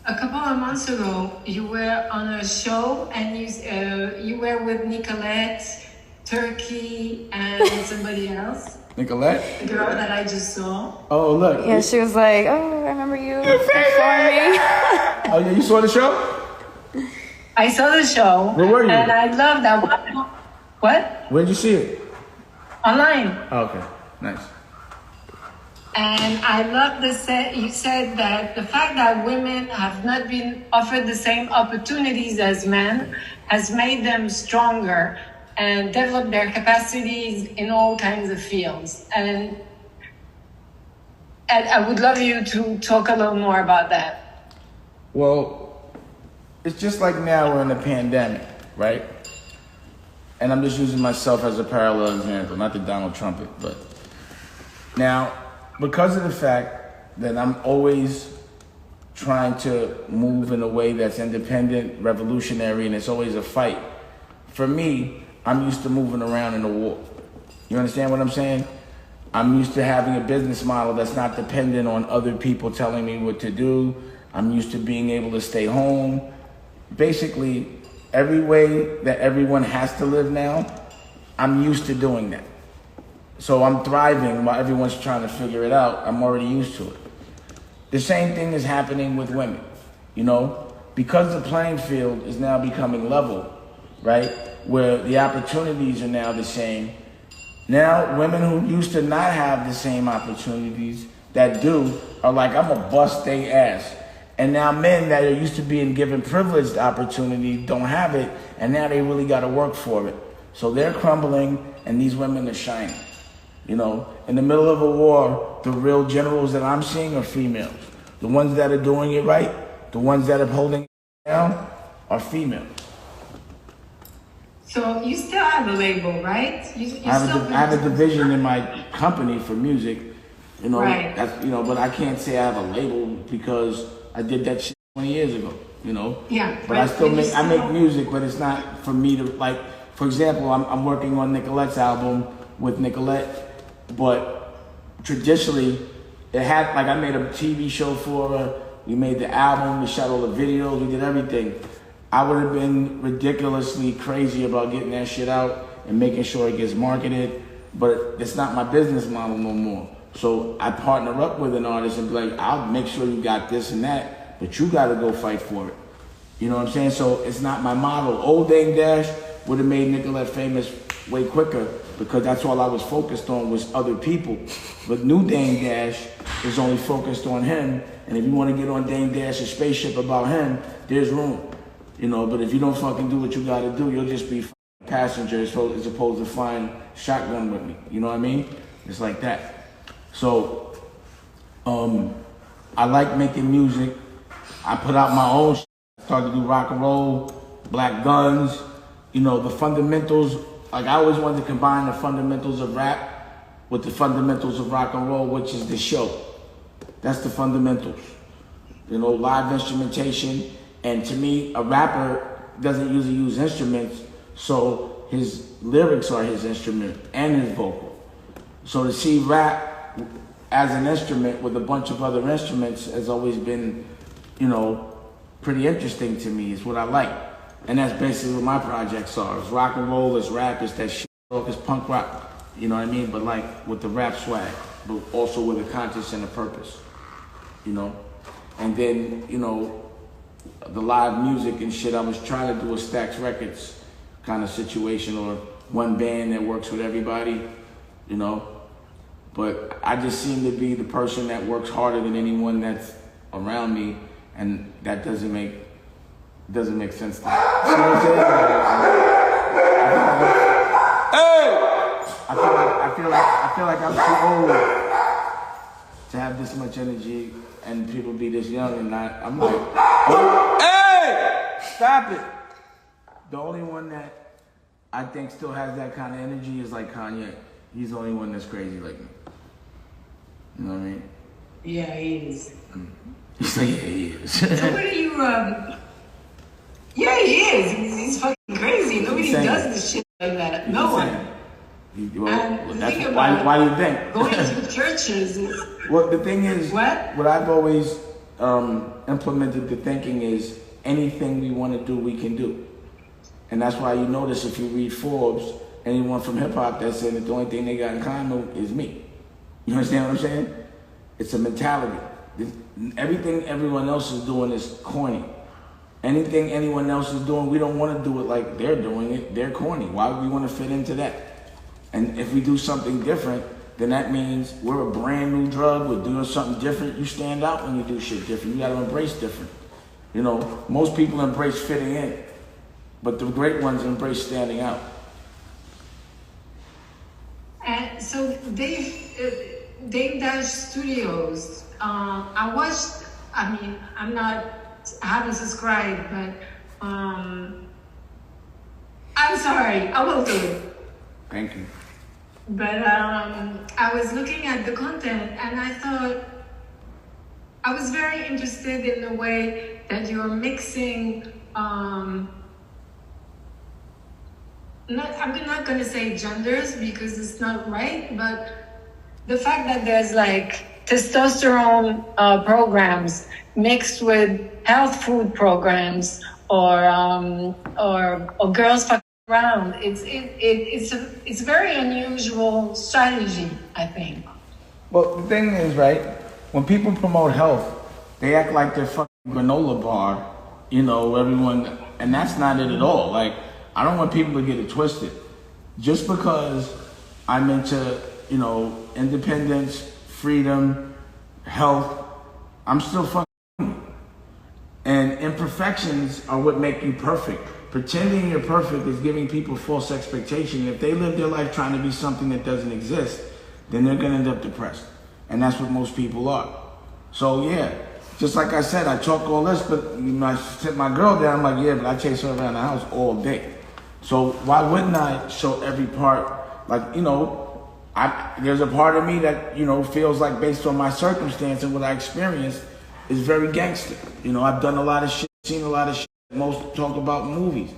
a couple of months ago, you were on a show and you were with Nicolette, Turkey, and somebody else. Nicolette? The girl that I just saw. Oh, look. Yeah, she was like, oh, I remember you before me. Oh, yeah, you saw the show? I saw the show. Where were you? And I love that one. What? Where'd you see it? Online. Oh, okay, nice. And I love you said that the fact that women have not been offered the same opportunities as men has made them stronger and develop their capacities in all kinds of fields. And I would love you to talk a little more about that. Well, it's just like now we're in a pandemic, right? And I'm just using myself as a parallel example, not the Donald Trump it, but now, because of the fact that I'm always trying to move in a way that's independent, revolutionary, and it's always a fight, for me, I'm used to moving around in a war. You understand what I'm saying? I'm used to having a business model that's not dependent on other people telling me what to do. I'm used to being able to stay home. Basically, every way that everyone has to live now, I'm used to doing that. So I'm thriving while everyone's trying to figure it out. I'm already used to it. The same thing is happening with women, you know? Because the playing field is now becoming level, right? Where the opportunities are now the same. Now, women who used to not have the same opportunities that do are like, I'm gonna bust they ass. And now men that are used to being given privileged opportunity don't have it, and now they really gotta work for it. So they're crumbling, and these women are shining. You know, in the middle of a war, the real generals that I'm seeing are females. The ones that are doing it right, the ones that are holding it down, are females. So you still have a label, right? I have a division in my company for music, you know. Right. That's, you know, but I can't say I have a label because I did that shit 20 years ago, you know. Yeah. But I make music, but it's not for me to, like, for example, I'm working on Nicolette's album with Nicolette. But traditionally, it had, like, I made a TV show for her. We made the album, we shot all the videos, we did everything. I would have been ridiculously crazy about getting that shit out and making sure it gets marketed, but it's not my business model no more. So I partner up with an artist and be like, I'll make sure you got this and that, but you gotta go fight for it. You know what I'm saying? So it's not my model. Old Dame Dash would have made Nicolette famous way quicker, because that's all I was focused on was other people. But New Dame Dash is only focused on him, and if you want to get on Dame Dash's spaceship about him, there's room. You know, but if you don't fucking do what you gotta do, you'll just be a passenger as opposed to flying shotgun with me. You know what I mean? It's like that. So, I like making music. I put out my own shit. I started to do rock and roll, Black Guns, you know, the fundamentals. Like, I always wanted to combine the fundamentals of rap with the fundamentals of rock and roll, which is the show. That's the fundamentals. You know, live instrumentation. And to me, a rapper doesn't usually use instruments, so his lyrics are his instrument and his vocal. So to see rap as an instrument with a bunch of other instruments has always been, you know, pretty interesting to me. It's what I like. And that's basically what my projects are. It's rock and roll, it's rap, it's that shit, it's punk rock. You know what I mean? But like with the rap swag, but also with a conscience and a purpose, you know? And then, you know, the live music and shit, I was trying to do a Stax Records kind of situation, or one band that works with everybody, you know? But I just seem to be the person that works harder than anyone that's around me, and that doesn't make sense to me. See what I'm saying? I feel like I'm too old to have this much energy and people be this young and not. I'm like, oh, hey, stop it. The only one that I think still has that kind of energy is like Kanye. He's the only one that's crazy like me. You know what I mean? Yeah, he is. He's like, yeah, he is. So what are you, yeah, he is. He's fucking crazy. Nobody does this shit like that. No one. Why do you think? Going to churches. Well, the thing is, what I've always implemented the thinking is anything we want to do, we can do. And that's why you notice if you read Forbes, anyone from hip hop that said that the only thing they got in common is me. You understand what I'm saying? It's a mentality. Everything everyone else is doing is corny. Anything anyone else is doing, we don't want to do it like they're doing it. They're corny. Why would we want to fit into that? And if we do something different, then that means we're a brand new drug. We're doing something different. You stand out when you do shit different. You got to embrace different. You know, most people embrace fitting in, but the great ones embrace standing out. And so Dave Dash Studios, I watched, I haven't subscribed, but I'm sorry, I will do it. Thank you. But I was looking at the content and I thought, I was very interested in the way that you're mixing, I'm not going to say genders because it's not right, but the fact that there's like testosterone programs mixed with health food programs or girls fucking around, it's a very unusual strategy, I think. Well, the thing is, right, when people promote health, they act like they're fucking granola bar, you know, everyone, and that's not it at all. Like, I don't want people to get it twisted. Just because I'm into, you know, independence, freedom, health, I'm still fucking. And imperfections are what make you perfect. Pretending you're perfect is giving people false expectation. If they live their life trying to be something that doesn't exist, then they're gonna end up depressed. And that's what most people are. So yeah, just like I said, I talk all this, but when I sit my girl down, I'm like, yeah, but I chase her around the house all day. So why wouldn't I show every part? Like, you know, there's a part of me that, you know, feels like based on my circumstance and what I experienced is very gangster. You know, I've done a lot of shit, seen a lot of shit. Most talk about movies,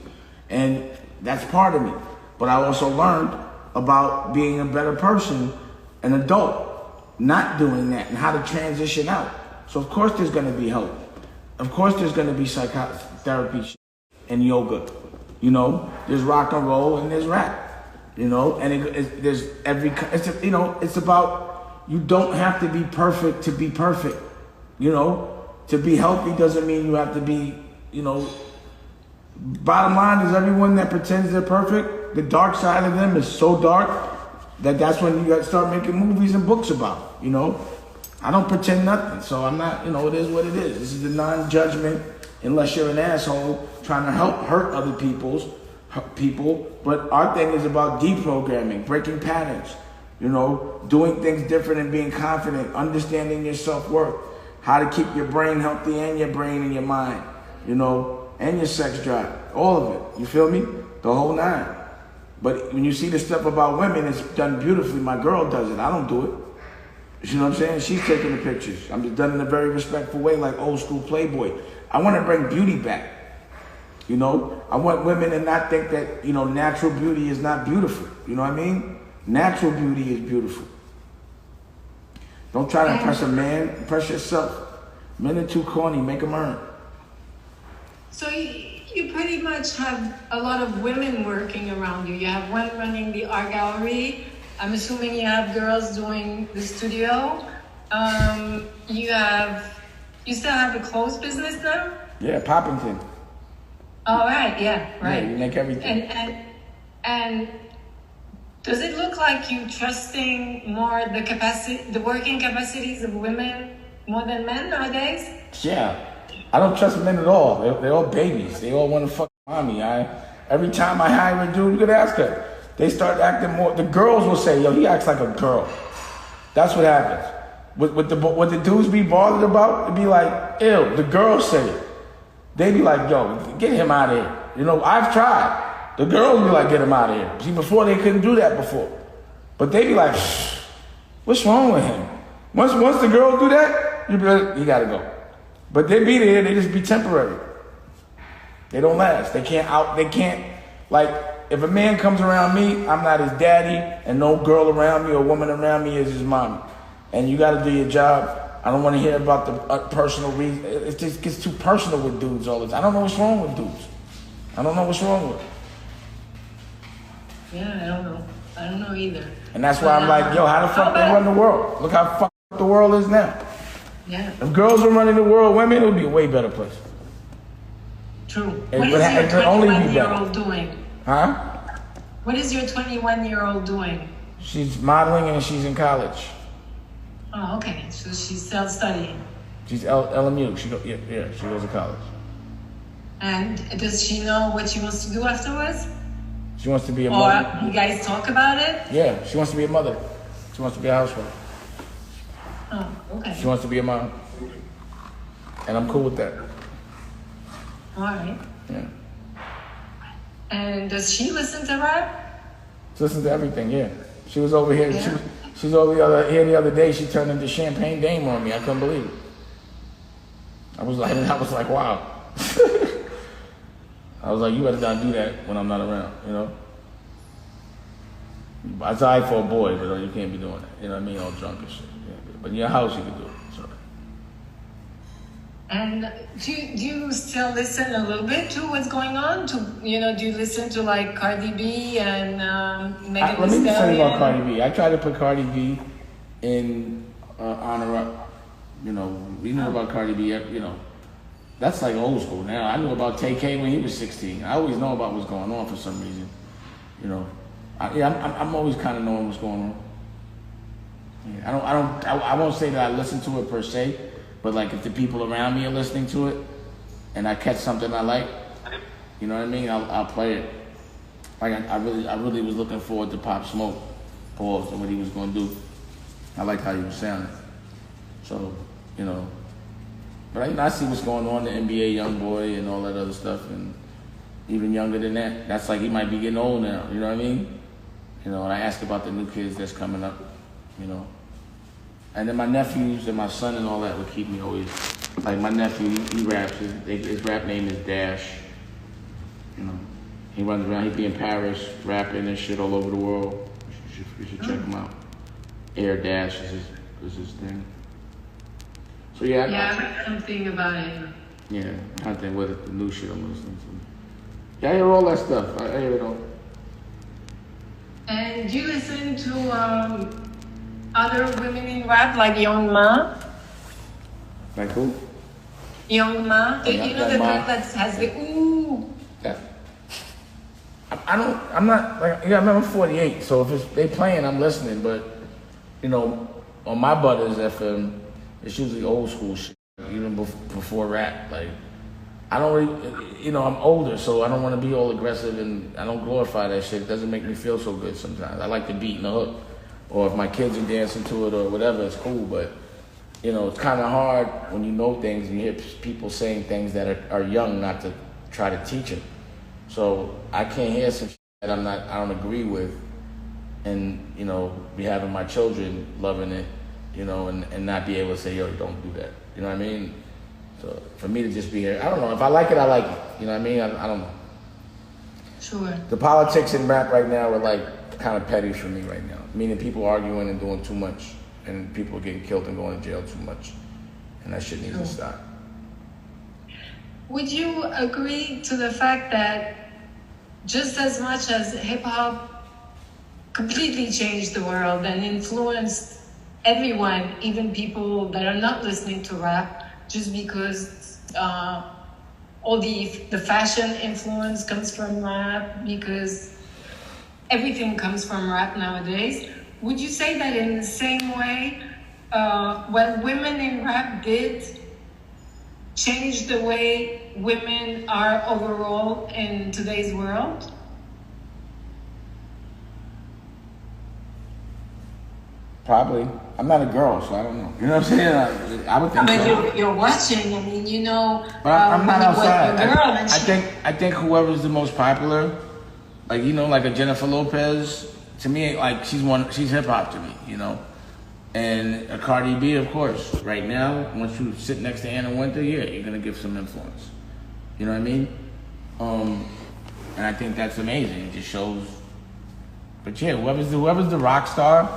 and that's part of me. But I also learned about being a better person, an adult, not doing that, and how to transition out. So of course there's going to be help. Of course there's going to be psychotherapy and yoga. You know, there's rock and roll and there's rap. You know, and it's about, you don't have to be perfect to be perfect. You know, to be healthy doesn't mean you have to be, you know, bottom line is everyone that pretends they're perfect, the dark side of them is so dark that's when you got to start making movies and books about, you know. I don't pretend nothing, so I'm not, you know, it is what it is. This is the non-judgment, unless you're an asshole trying to help hurt other people. But our thing is about deprogramming, breaking patterns, you know, doing things different and being confident, understanding your self-worth, how to keep your brain healthy and your brain and your mind, you know, and your sex drive, all of it. You feel me? The whole nine. But when you see the stuff about women, it's done beautifully. My girl does it. I don't do it. You know what I'm saying? She's taking the pictures. I'm just done in a very respectful way, like old school Playboy. I want to bring beauty back. You know, I want women to not think that, you know, natural beauty is not beautiful. You know what I mean? Natural beauty is beautiful. Don't try to impress a man. Impress yourself. Men are too corny. Make them earn. So you pretty much have a lot of women working around you. You have one running the art gallery. I'm assuming you have girls doing the studio. You still have a clothes business now? Yeah, Poppington. All right, yeah, right. Yeah, you make everything. And does it look like you trusting more the working capacities of women more than men nowadays? Yeah. I don't trust men at all. They're all babies. They all want to fuck mommy. Every time I hire a dude, you could ask her. They start acting more. The girls will say, yo, he acts like a girl. That's what happens. What the dudes be bothered about, it'd be like, ew, the girls say it. They be like, yo, get him out of here. You know, I've tried. The girls be like, get him out of here. See, before they couldn't do that before. But they be like, what's wrong with him? Once the girls do that, you be like, you gotta go. But they be there, they just be temporary. They don't last. They can't, like, if a man comes around me, I'm not his daddy, and no girl around me or woman around me is his mommy. And you gotta do your job I don't want to hear about the personal reason. It just gets too personal with dudes all the time. I don't know what's wrong with dudes. I don't know what's wrong with them. Yeah, I don't know. I don't know either. And that's why I'm like, yo, how the fuck they run the world? Look how fucked the world is now. Yeah. If girls were running the world, women, it would be a way better place. True. It What is would your only be 21-year-old doing? Huh? What is your 21-year-old doing? She's modeling and she's in college. Oh, okay. So she's still studying. She's LMU. She goes to college. And does she know what she wants to do afterwards? She wants to be a mother. Or you guys talk about it? Yeah, she wants to be a mother. She wants to be a housewife. Oh, okay. She wants to be a mom. And I'm cool with that. All right. Yeah. And does she listen to rap? She listens to everything, yeah. She was over here. Yeah. She was over here the other day. She turned into Champagne Dame on me. I couldn't believe it. I was like, wow. I was like, you better not do that when I'm not around, you know? It's all right for a boy, but you can't be doing that. You know what I mean? All drunk and shit. Yeah. But in your house, you can do it. So. And do you still listen a little bit to what's going on? Do you listen to like Cardi B and Megan Thee Let me tell you about Stallion? Cardi B. I tried to put Cardi B in honor up. You know, we knew about Cardi B, you know. That's like old school now. I knew about TK when he was 16. I always know about what's going on for some reason. You know, I'm always kind of knowing what's going on. Yeah, I won't say that I listen to it per se, but like if the people around me are listening to it, and I catch something I like, you know what I mean? I'll play it. Like I really was looking forward to Pop Smoke, pause, and what he was going to do. I liked how he was sounding. So, you know. But I see what's going on, the NBA young boy and all that other stuff, and even younger than that. That's like he might be getting old now, you know what I mean? You know, and I ask about the new kids that's coming up, you know. And then my nephews and my son and all that would keep me always, like my nephew, he raps, his rap name is Dash, you know. He runs around, he'd be in Paris, rapping and shit all over the world. You should check him out. Air Dash is his thing. So yeah, I read something about it. Yeah, I think with the new shit I'm listening to. Yeah, I hear all that stuff. I hear it all. And do you listen to other women in rap like Young Ma? Like who? Young Ma. You know the girl that has the ooh. Yeah. I'm not like, yeah, I remember 48. So if they playing, I'm listening. But you know, on my Butters FM. It's usually old school shit, even before rap. Like, I don't really, you know, I'm older, so I don't want to be all aggressive and I don't glorify that shit. It doesn't make me feel so good sometimes. I like the beat and the hook. Or if my kids are dancing to it or whatever, it's cool. But, you know, it's kind of hard when you know things and you hear people saying things that are young not to try to teach them. So I can't hear some shit that I don't agree with and, you know, be having my children loving it. You know, and not be able to say, yo, don't do that. You know what I mean? So for me to just be here, I don't know. If I like it, I like it. You know what I mean? I don't know. Sure. The politics in rap right now are like kind of petty for me right now. Meaning people arguing and doing too much, and people getting killed and going to jail too much, and that shit needs to stop. Would you agree to the fact that just as much as hip hop completely changed the world and influenced everyone, even people that are not listening to rap, just because all the fashion influence comes from rap, because everything comes from rap nowadays. Would you say that in the same way, what women in rap did change the way women are overall in today's world? Probably. I'm not a girl, so I don't know. You know what I'm saying? I would think so. But you're watching. I mean, you know. But I'm not outside. I think whoever's the most popular, like you know, like a Jennifer Lopez. To me, like she's hip hop to me, you know. And a Cardi B, of course. Right now, once you sit next to Anna Wintour, yeah, you're gonna give some influence. You know what I mean? And I think that's amazing. It just shows. But yeah, whoever's the rock star,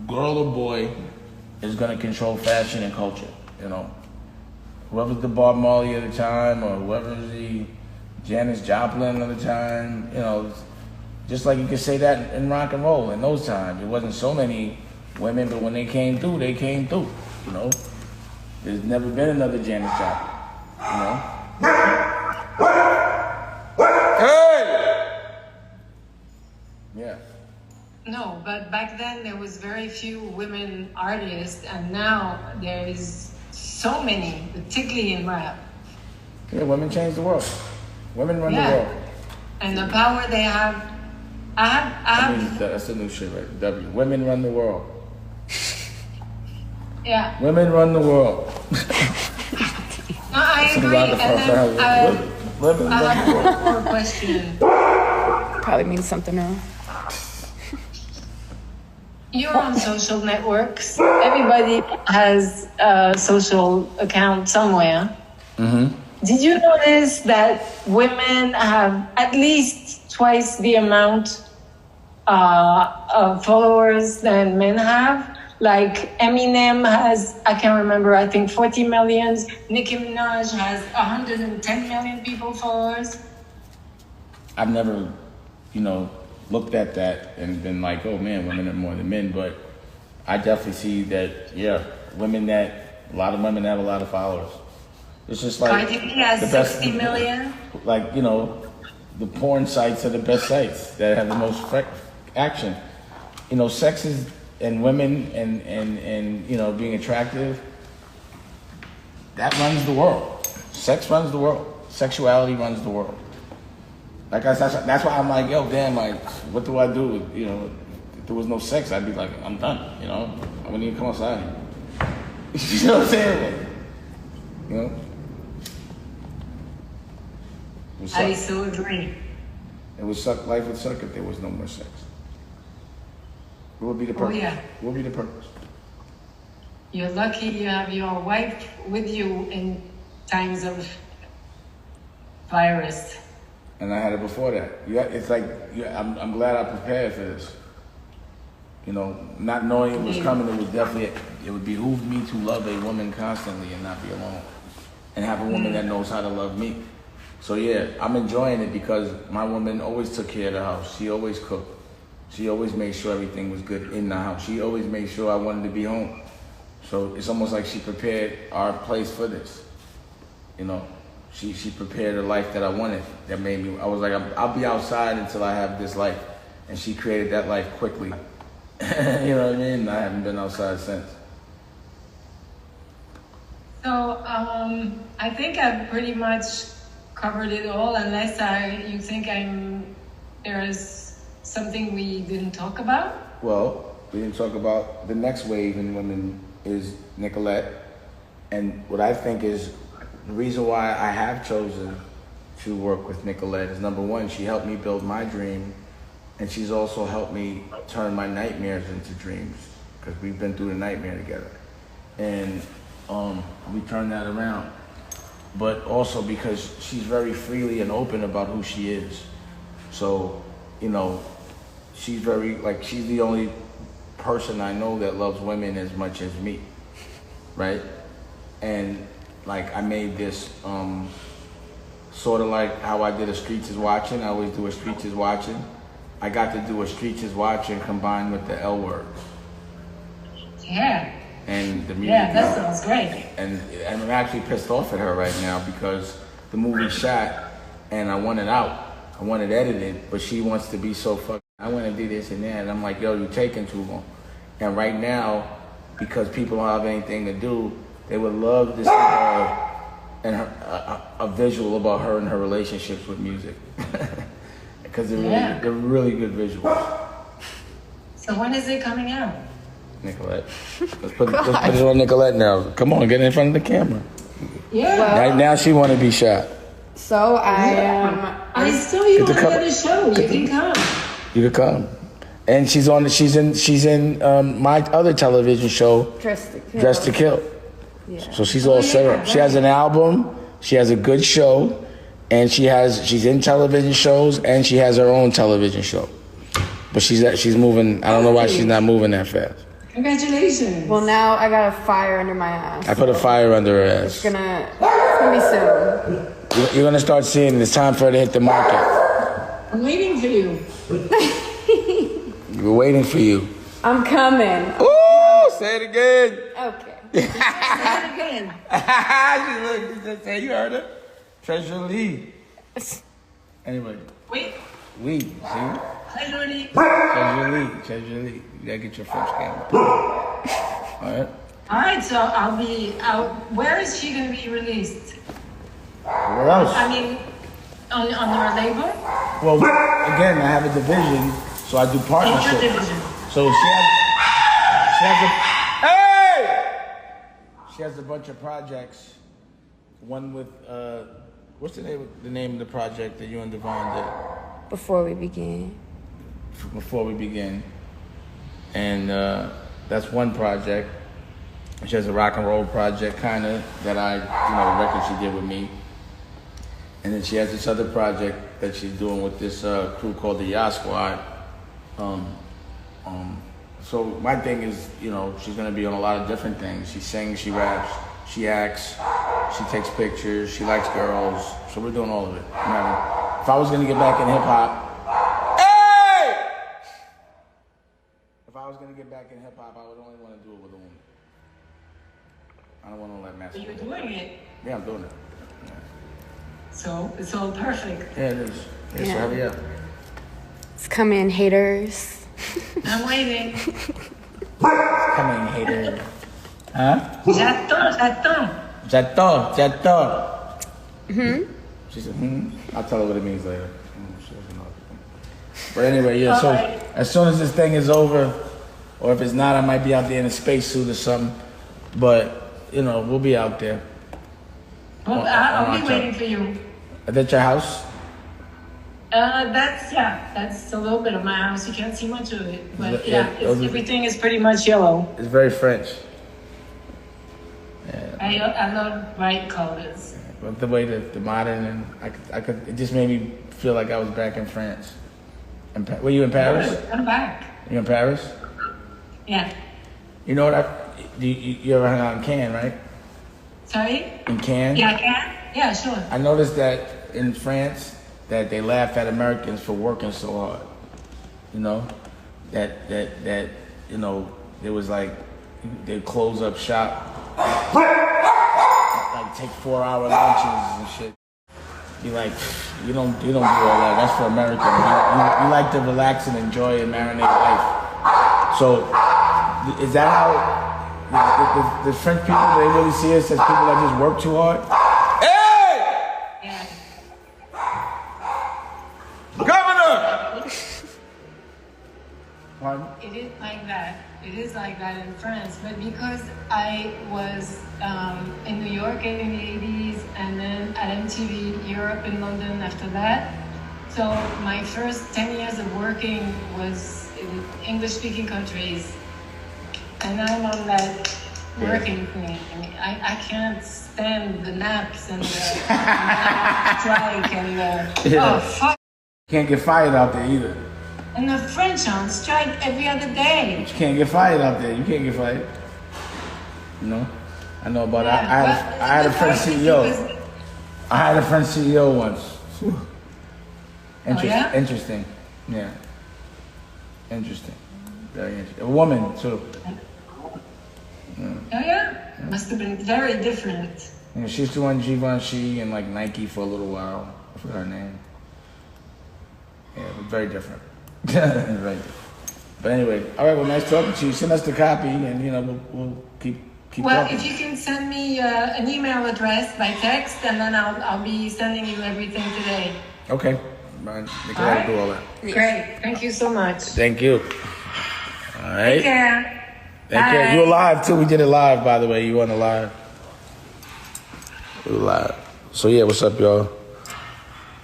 girl or boy, is gonna control fashion and culture. You know, whoever's the Bob Marley of the time, or whoever's the Janis Joplin of the time. You know, just like you could say that in rock and roll in those times. It wasn't so many women, but when they came through, they came through. You know, there's never been another Janis Joplin. You know. Hey! Yeah. No, but back then there was very few women artists, and now there is so many, particularly in rap. Yeah, women change the world. Women run the world. And the power they have. I mean, that's the new shit, right? W. Women run the world. Yeah. Women run the world. No, I agree. And then I have one more question. Probably means something wrong. You're on social networks. Everybody has a social account somewhere. Mm-hmm. Did you notice that women have at least twice the amount of followers than men have? Like Eminem has, I can't remember, I think 40 millions. Nicki Minaj has 110 million people followers. I've never, looked at that and been like, oh man, women are more than men. But I definitely see that, yeah, a lot of women have a lot of followers. It's just like I think he has the 60 million. Like, the porn sites are the best sites that have the most action. Sex is, and women and being attractive, that runs the world. Sex runs the world. Sexuality runs the world. Like that's why I'm like, yo, damn, like, what do I do? If there was no sex, I'd be like, I'm done. I wouldn't even come outside. You know what I'm saying? I so agree. It would suck. Life would suck if there was no more sex. What would be the purpose? Oh, yeah. What would be the purpose? You're lucky you have your wife with you in times of virus. And I had it before that. It's like, I'm glad I prepared for this. Not knowing it was coming, it would behoove me to love a woman constantly and not be alone. And have a woman that knows how to love me. So yeah, I'm enjoying it because my woman always took care of the house. She always cooked. She always made sure everything was good in the house. She always made sure I wanted to be home. So it's almost like she prepared our place for this. She prepared a life that I wanted. That made me, I was like, I'll be outside until I have this life. And she created that life quickly. You know what I mean? I haven't been outside since. So I think I've pretty much covered it all, unless you think there is something we didn't talk about. Well, we didn't talk about the next wave in women is Nicolette. And what I think is the reason why I have chosen to work with Nicolette is, number one, she helped me build my dream, and she's also helped me turn my nightmares into dreams, because we've been through the nightmare together. And we turned that around. But also because she's very freely and open about who she is. So, she's she's the only person I know that loves women as much as me, right? And I made this sort of like how I did a Streets is Watching. I always do a Streets is Watching. I got to do a Streets is Watching combined with the L Word. Yeah. And the music. Yeah, that sounds great. And I'm actually pissed off at her right now because the movie shot and I want it out. I want it edited, but she wants to be so fucking, I want to do this and that. And I'm like, yo, you're taking too long. And right now, because people don't have anything to do, they would love to see her and a visual about her and her relationships with music. Because they're really good visuals. So when is it coming out? Nicolette. Let's put it on Nicolette now. Come on, get in front of the camera. Yeah. Right now she want to be shot. So I saw you on the other show. You can come. You can come. And she's in my other television show, Dressed to Kill. Yeah. So she's all set up. She has an album, she has a good show, and she's in television shows, and she has her own television show. But she's moving. I don't know why she's not moving that fast. Congratulations. Well, now I got a fire under my ass. I put a fire under her ass. It's gonna be soon. You're gonna start seeing it's time for her to hit the market. I'm waiting for you. We're waiting for you. I'm coming. Ooh, say it again. Okay. Say it again. She just said, you heard her? Treasure Lee. Anyway, Wait. we, see? Treasure Lee. Treasure Lee. You gotta get your first camera. Alright? Alright, so I'll be out. Where is she gonna be released? Where else? I mean, on her label? Well, again, I have a division, so I do partnerships. Interdivision. So she has a bunch of projects. One with what's the name of the project that you and Devon did? Before we begin. Before we begin, and that's one project. She has a rock and roll project, kind of that the record she did with me. And then she has this other project that she's doing with this crew called the Yacht Squad. So my thing is, she's gonna be on a lot of different things. She sings, she raps, she acts, she takes pictures, she likes girls. So we're doing all of it. If I was gonna get back in hip hop, I would only want to do it with a woman. I don't want to let But you're masculine. doing it. Yeah, I'm doing it. Yeah. So it's all perfect. Yeah, it is. Yeah, so Yeah. hurry up. It's coming, haters. I'm waiting. Come in, hater. Huh? J'attends. J'adore. She said, I'll tell her what it means later. She doesn't know. But anyway, yeah, so Alright. as soon as this thing is over, or if it's not, I might be out there in a spacesuit or something. But, we'll be out there. Well, I'll be waiting for you. Is that your house? That's a little bit of my house. You can't see much of it, but Yeah, those are- everything is pretty much yellow. It's very French. I love bright colors. But the way the modern and I could, it just made me feel like I was back in France. Were you in Paris? Come back. You in Paris? Yeah. You know what? You ever hung out in Cannes, right? Sorry? In Cannes? Yeah, I can? Yeah, sure. I noticed that in France that they laugh at Americans for working so hard. That it was like they close up shop, like take 4-hour lunches and shit. You don't do all that. That's for Americans. You like to relax and enjoy and marinate life. So is that how the French people, they really see us as people that just work too hard? Hey! Yeah. Governor! Pardon? It is like that. It is like that in France. But because I was in New York in the 80s and then at MTV Europe in London after that, so my first 10 years of working was in English-speaking countries. And I'm on that working thing. I can't stand the naps and the strike and oh, fuck. Can't get fired out there either. And the French on strike every other day. You can't get fired out there. You can't get fired. I know about that. I had a French CEO. I had a French CEO once. yeah? Interesting. Yeah. Interesting. Very interesting. A woman too. Oh yeah? Must have been very different. Yeah, she used to run Givenchy and like Nike for a little while. I forgot her name. Yeah, it was very different. Very different. But anyway, all right. Well, nice talking to you. Send us the copy, and we'll keep Well, talking. if you can send me an email address by text, and then I'll be sending you everything today. Okay. They can All do all that. Great. Thank you so much. Thank you. All right. Take care. Thank you. Bye. You were live too. We did it live, by the way. You on the live. We were live. So yeah, what's up, y'all?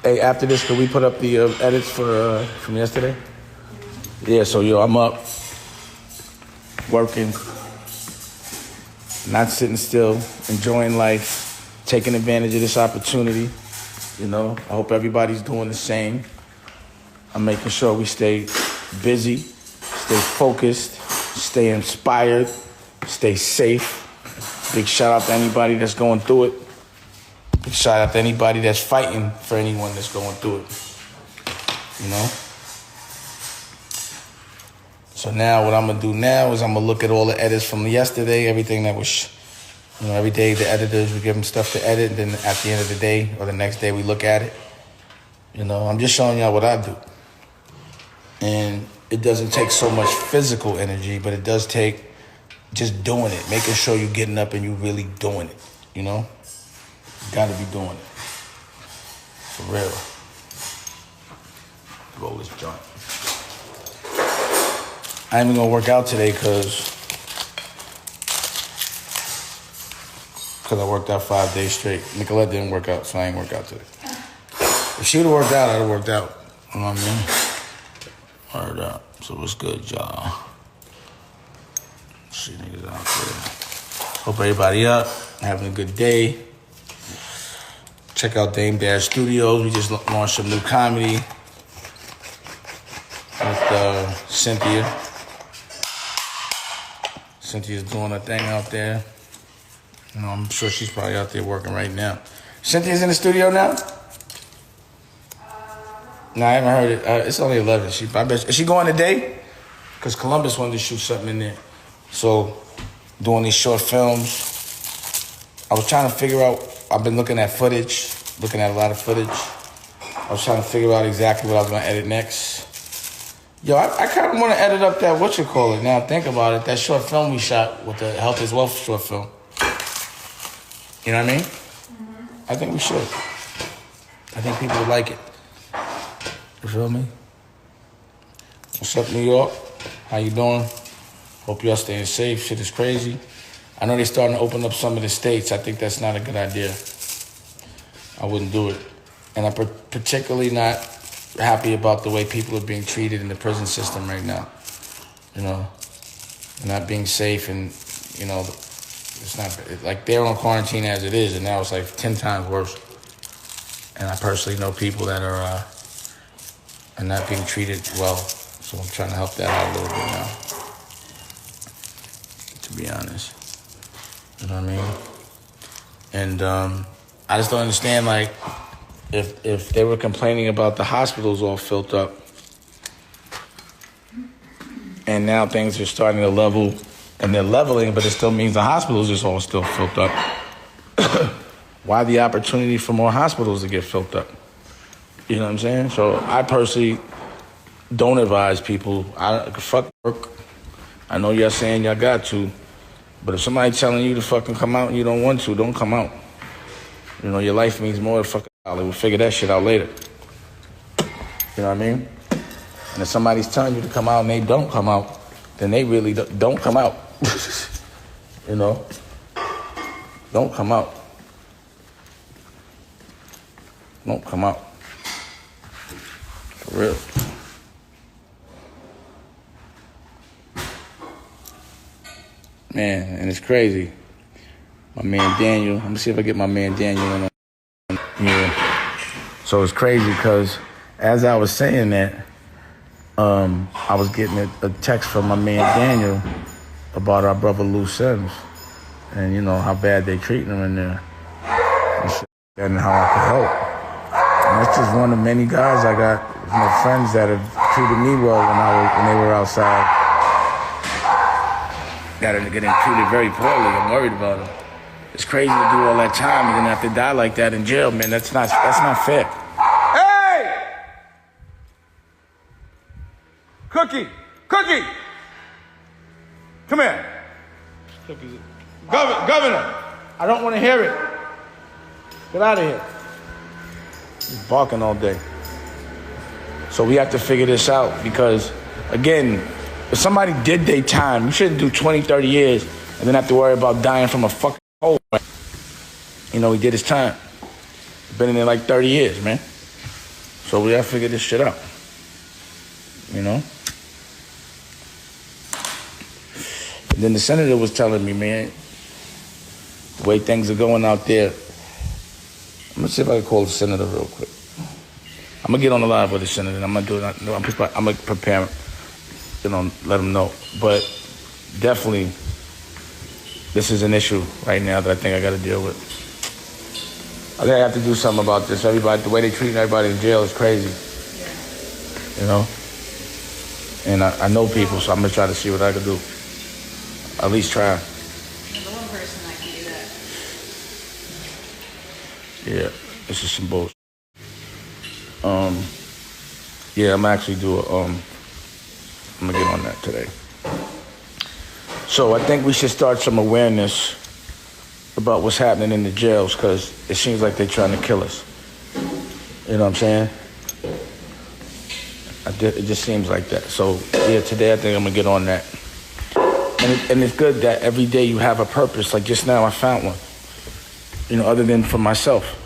Hey, after this, can we put up the edits from yesterday? Yeah. So I'm up, working, not sitting still, enjoying life, taking advantage of this opportunity. I hope everybody's doing the same. I'm making sure we stay busy, stay focused, Stay inspired. Stay safe. Big shout out to anybody that's going through it. Big shout out to anybody that's fighting for anyone that's going through it. You know? So now what I'm going to do now is I'm going to look at all the edits from yesterday, everything that was, every day the editors, we give them stuff to edit, and then at the end of the day or the next day we look at it. I'm just showing y'all what I do. And it doesn't take so much physical energy, but it does take just doing it, making sure you're getting up and you really doing it, You gotta be doing it. For real. Roll this joint. I ain't even gonna work out today because I worked out 5 days straight. Nicolette didn't work out, so I ain't work out today. If she would've worked out, I'd have worked out. You know what I mean? Word up. So what's good, y'all? See niggas out there. Hope everybody up, having a good day. Check out Dame Dash Studios. We just launched some new comedy with Cynthia. Cynthia's doing her thing out there. I'm sure she's probably out there working right now. Cynthia's in the studio now? No, I haven't heard it. It's only 11. Is she going today? Because Columbus wanted to shoot something in there. So, doing these short films. I was trying to figure out, I've been looking at a lot of footage. I was trying to figure out exactly what I was going to edit next. Yo, I kind of want to edit up that, now think about it, that short film we shot with the Health is Wealth short film. You know what I mean? Mm-hmm. I think we should. I think people would like it. You feel me? What's up, New York? How you doing? Hope y'all staying safe. Shit is crazy. I know they're starting to open up some of the states. I think that's not a good idea. I wouldn't do it. And I'm particularly not happy about the way people are being treated in the prison system right now. Not being safe and, it's not, like they're on quarantine as it is, and now it's like 10 times worse. And I personally know people that are not being treated well, so I'm trying to help that out a little bit now, to be honest. You know what I mean? And I just don't understand, like, if they were complaining about the hospitals all filled up, and now things are starting to level, and they're leveling, but it still means the hospitals is all still filled up. Why the opportunity for more hospitals to get filled up? You know what I'm saying? So I personally don't advise people. Fuck work. I know y'all saying y'all got to, but if somebody telling you to fucking come out and you don't want to, don't come out. Your life means more than fucking dollar. We'll figure that shit out later. You know what I mean? And if somebody's telling you to come out and they don't come out, then they really don't come out. Don't come out. Don't come out. For real. Man, and it's crazy. My man Daniel, let me see if I get my man Daniel in on. Yeah. So it's crazy because as I was saying that, I was getting a text from my man Daniel about our brother Lou Sims and how bad they treating him in there and shit, and how I could help. And that's just one of many guys I got, friends that have treated me well when they were outside. That are getting treated very poorly. I'm worried about them. It's crazy to do all that time and then have to die like that in jail, man. That's not fair. Hey! Cookie! Come here. Governor! I don't want to hear it. Get out of here. He's barking all day. So we have to figure this out because, again, if somebody did their time, you shouldn't do 20, 30 years and then have to worry about dying from a fucking cold. He did his time. Been in there like 30 years, man. So we gotta figure this shit out. And then the senator was telling me, man, the way things are going out there. I'm gonna see if I can call the senator real quick. I'm gonna get on the line with the senator. I'm gonna do it. I'm gonna prepare, let him know. But definitely, this is an issue right now that I think I got to deal with. I think I have to do something about this. Everybody, the way they treat everybody in jail is crazy. You know? And I know people, so I'm going to try to see what I can do. At least try. You're the one person that can do that. Yeah, this is some bullshit. Yeah, I'm actually I'm gonna get on that today. So I think we should start some awareness about what's happening in the jails, because it seems like they're trying to kill us. You know what I'm saying? It just seems like that. So yeah, today I think I'm gonna get on that. And it's good that every day you have a purpose. Like just now I found one. You know, other than for myself.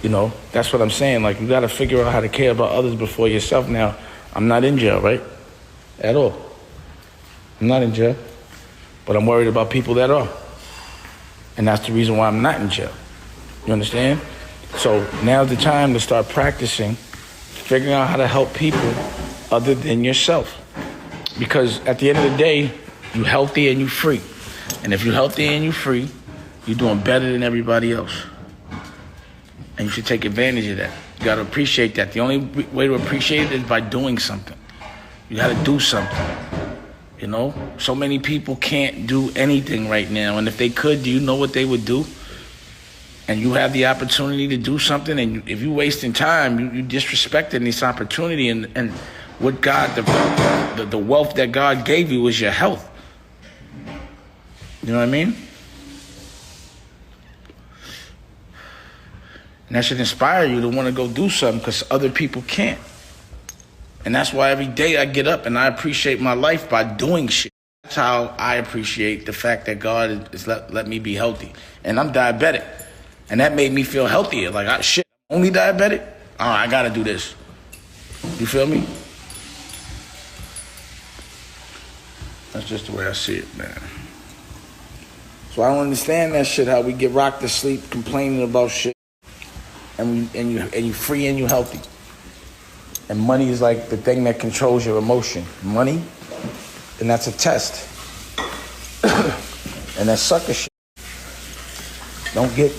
You know, that's what I'm saying. Like, you got to figure out how to care about others before yourself. Now, I'm not in jail, right? At all. I'm not in jail. But I'm worried about people that are. And that's the reason why I'm not in jail. You understand? So now's the time to start practicing, figuring out how to help people other than yourself. Because at the end of the day, you're healthy and you're free. And if you're healthy and you're free, you're doing better than everybody else. And you should take advantage of that. You got to appreciate that. The only way to appreciate it is by doing something. You got to do something. You know? So many people can't do anything right now. And if they could, do you know what they would do? And you have the opportunity to do something, and if you're wasting time, you disrespecting this opportunity. And what God, the wealth that God gave you is your health. You know what I mean? And that should inspire you to want to go do something, because other people can't. And that's why every day I get up and I appreciate my life by doing shit. That's how I appreciate the fact that God has let me be healthy. And I'm diabetic. And that made me feel healthier. Like, I'm only diabetic? Oh, I got to do this. You feel me? That's just the way I see it, man. So I don't understand that shit, how we get rocked to sleep complaining about shit. And you free and you healthy. And money is like the thing that controls your emotion. Money, and that's a test. And that sucker shit. Don't get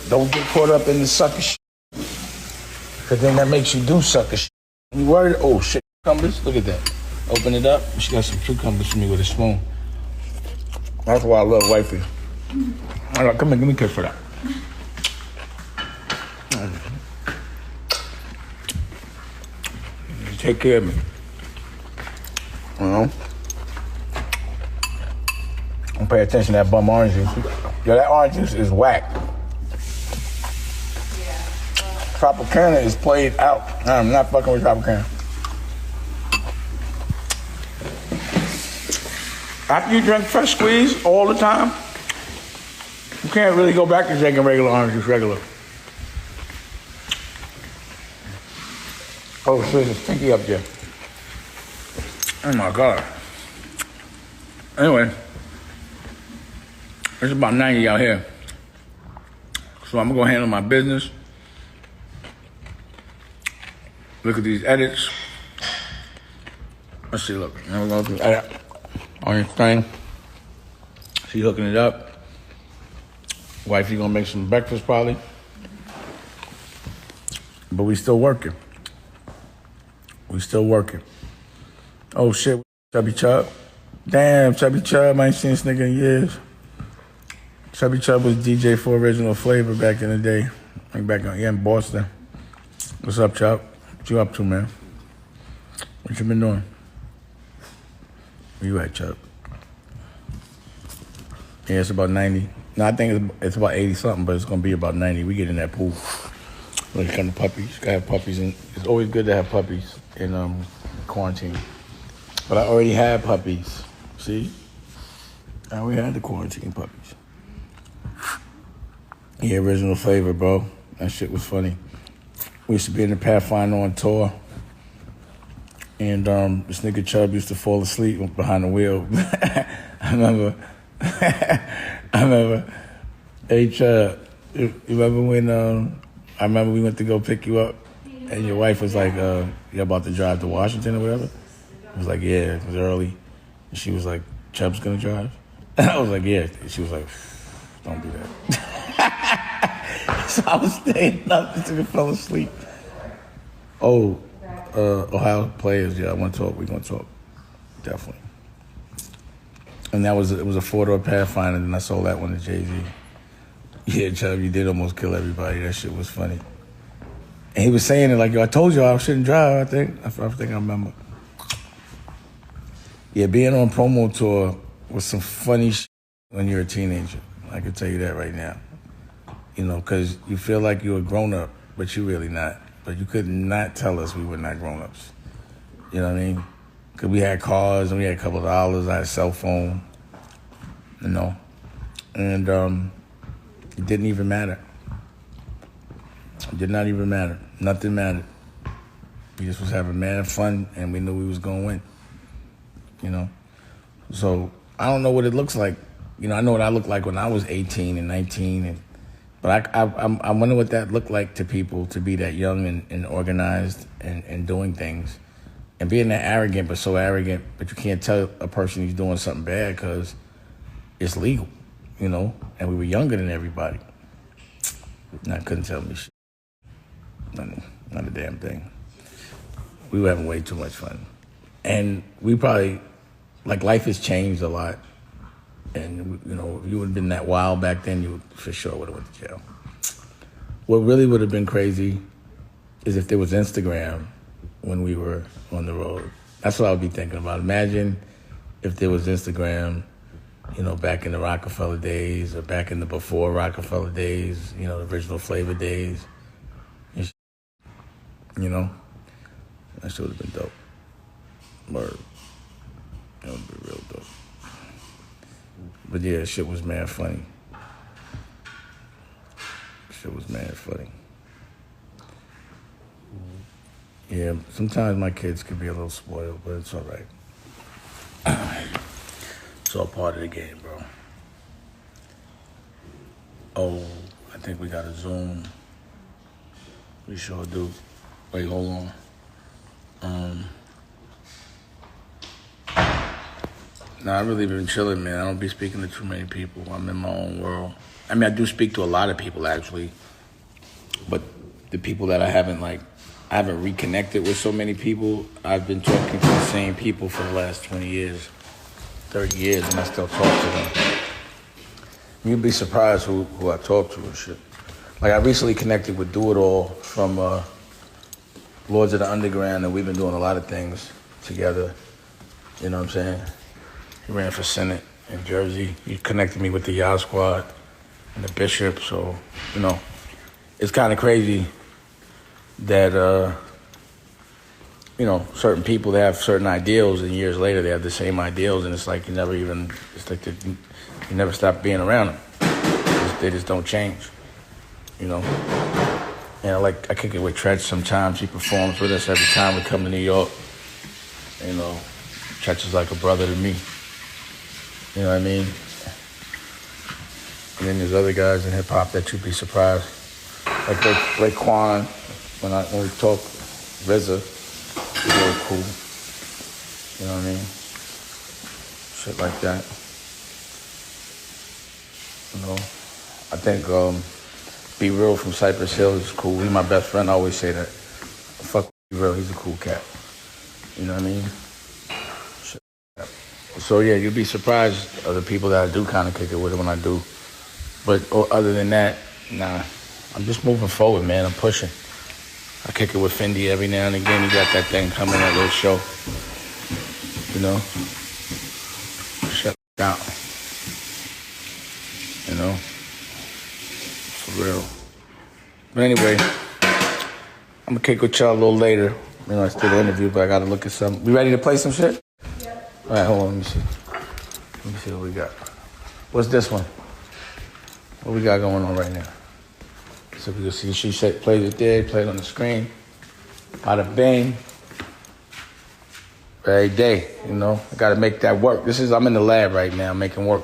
caught up in the sucker shit. Cause then that makes you do sucker shit. You worried? Oh shit, cucumbers. Look at that. Open it up. She got some cucumbers for me with a spoon. That's why I love wifey. All right, come here, give me a kiss for that. Take care of me. You know? Don't pay attention to that bum orange juice. Yo, that orange juice is whack. Yeah. Tropicana is played out. I'm not fucking with Tropicana. After you drink fresh squeeze all the time, you can't really go back to drinking regular orange juice, regular. Oh shit, it's stinky up there. Oh my God. Anyway, it's about 90 out here. So I'm gonna go handle my business. Look at these edits. Let's see, look. Now we're going to edit on your thing. She hooking it up. Wifey gonna make some breakfast probably. But we still working. Oh shit, Chubby Chub. Damn, Chubby Chub, I ain't seen this nigga in years. Chubby Chub was DJ for Original Flavor back in the day. Like back in Boston. What's up, Chub? What you up to, man? What you been doing? Where you at, Chub? Yeah, it's about 90. No, I think it's about 80 something, but it's gonna be about 90. We get in that pool. When it comes to puppies, you gotta have puppies, and it's always good to have puppies in quarantine. But I already had puppies. See? I already had the quarantine puppies. Yeah, Original Flavor, bro. That shit was funny. We used to be in the Pathfinder on tour. And this nigga Chubb used to fall asleep behind the wheel. I remember, hey Chubb, you remember when I remember we went to go pick you up and your wife was like, you're about to drive to Washington or whatever? I was like, yeah, it was early. And she was like, Chubb's gonna drive? I was like, yeah. She was like, don't do that. So I was staying up. This nigga fell asleep. Oh, Ohio players, yeah, I want to talk. We're gonna talk. Definitely. And it was a 4-door Pathfinder, and I sold that one to Jay-Z. Yeah, Chubb, you did almost kill everybody. That shit was funny. And he was saying it like, yo, I told you I shouldn't drive, I think I remember. Yeah, being on promo tour was some funny shit when you're a teenager. I can tell you that right now. You know, because you feel like you're a grown-up, but you're really not. But you could not tell us we were not grown-ups. You know what I mean? Because we had cars, and we had a couple of dollars. I had a cell phone, you know. And it didn't even matter. It did not even matter. Nothing mattered. We just was having mad fun, and we knew we was going to win. You know? So I don't know what it looks like. You know, I know what I looked like when I was 18 and 19. But I wonder what that looked like to people to be that young and organized and doing things. And being that arrogant, but so arrogant, but you can't tell a person he's doing something bad because it's legal, you know? And we were younger than everybody. And I couldn't tell me shit. Not a damn thing. We were having way too much fun. And we probably, like, life has changed a lot. And, you know, if you would have been that wild back then, you for sure would have went to jail. What really would have been crazy is if there was Instagram when we were on the road. That's what I would be thinking about. Imagine if there was Instagram, you know, back in the Rockefeller days or back in the before Rockefeller days, you know, the original Flavor days. You know? That shit would have been dope. Word. That would be real dope. But yeah, shit was mad funny. Shit was mad funny. Yeah, sometimes my kids can be a little spoiled, but it's all right. It's all part of the game, bro. Oh, I think we got a Zoom. We sure do. Wait, hold on. No, I've really been chilling, man. I don't be speaking to too many people. I'm in my own world. I mean, I do speak to a lot of people, actually. But the people that I haven't reconnected with so many people. I've been talking to the same people for the last 20 years, 30 years, and I still talk to them. You'd be surprised who I talk to and shit. Like, I recently connected with Do It All from Lords of the Underground, and we've been doing a lot of things together. You know what I'm saying? He ran for Senate in Jersey. He connected me with the Yah Squad and the Bishop. So, you know, it's kind of crazy that, you know, certain people, they have certain ideals, and years later they have the same ideals, and it's like you never stop being around them. They just don't change, you know? And I kick it with Tretch sometimes. He performs with us every time we come to New York. You know, Tretch is like a brother to me. You know what I mean? And then there's other guys in hip-hop that you'd be surprised. Like Raekwon, when we talk, RZA, he's really cool. You know what I mean? Shit like that. You know? I think Be Real from Cypress Hill is cool. He's my best friend. I always say that. Fuck Be Real, he's a cool cat. You know what I mean? Shit. So yeah, you'd be surprised of the people that I do kind of kick it with when I do. But other than that, nah. I'm just moving forward, man. I'm pushing. I kick it with Fendi every now and again. He got that thing coming, that little show. You know? Shut down. You know? For real. But anyway, I'm gonna kick with y'all a little later. You know, I still the interview, but I gotta look at something. We ready to play some shit? Yeah. All right, hold on, let me see. Let me see what we got. What's this one? What we got going on right now? So we can see she said played it there, played on the screen. Bada bing. Every day, you know. I gotta make that work. I'm in the lab right now, making work.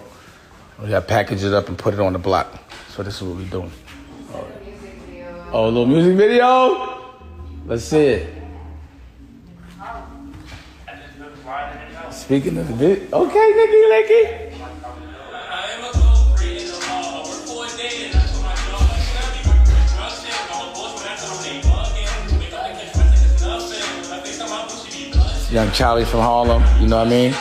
We gotta package it up and put it on the block. So this is what we're doing. All right. Oh, a little music video? Let's see it. Speaking of the bit, okay, Nicky. Young Charlie from Harlem, you know what I mean?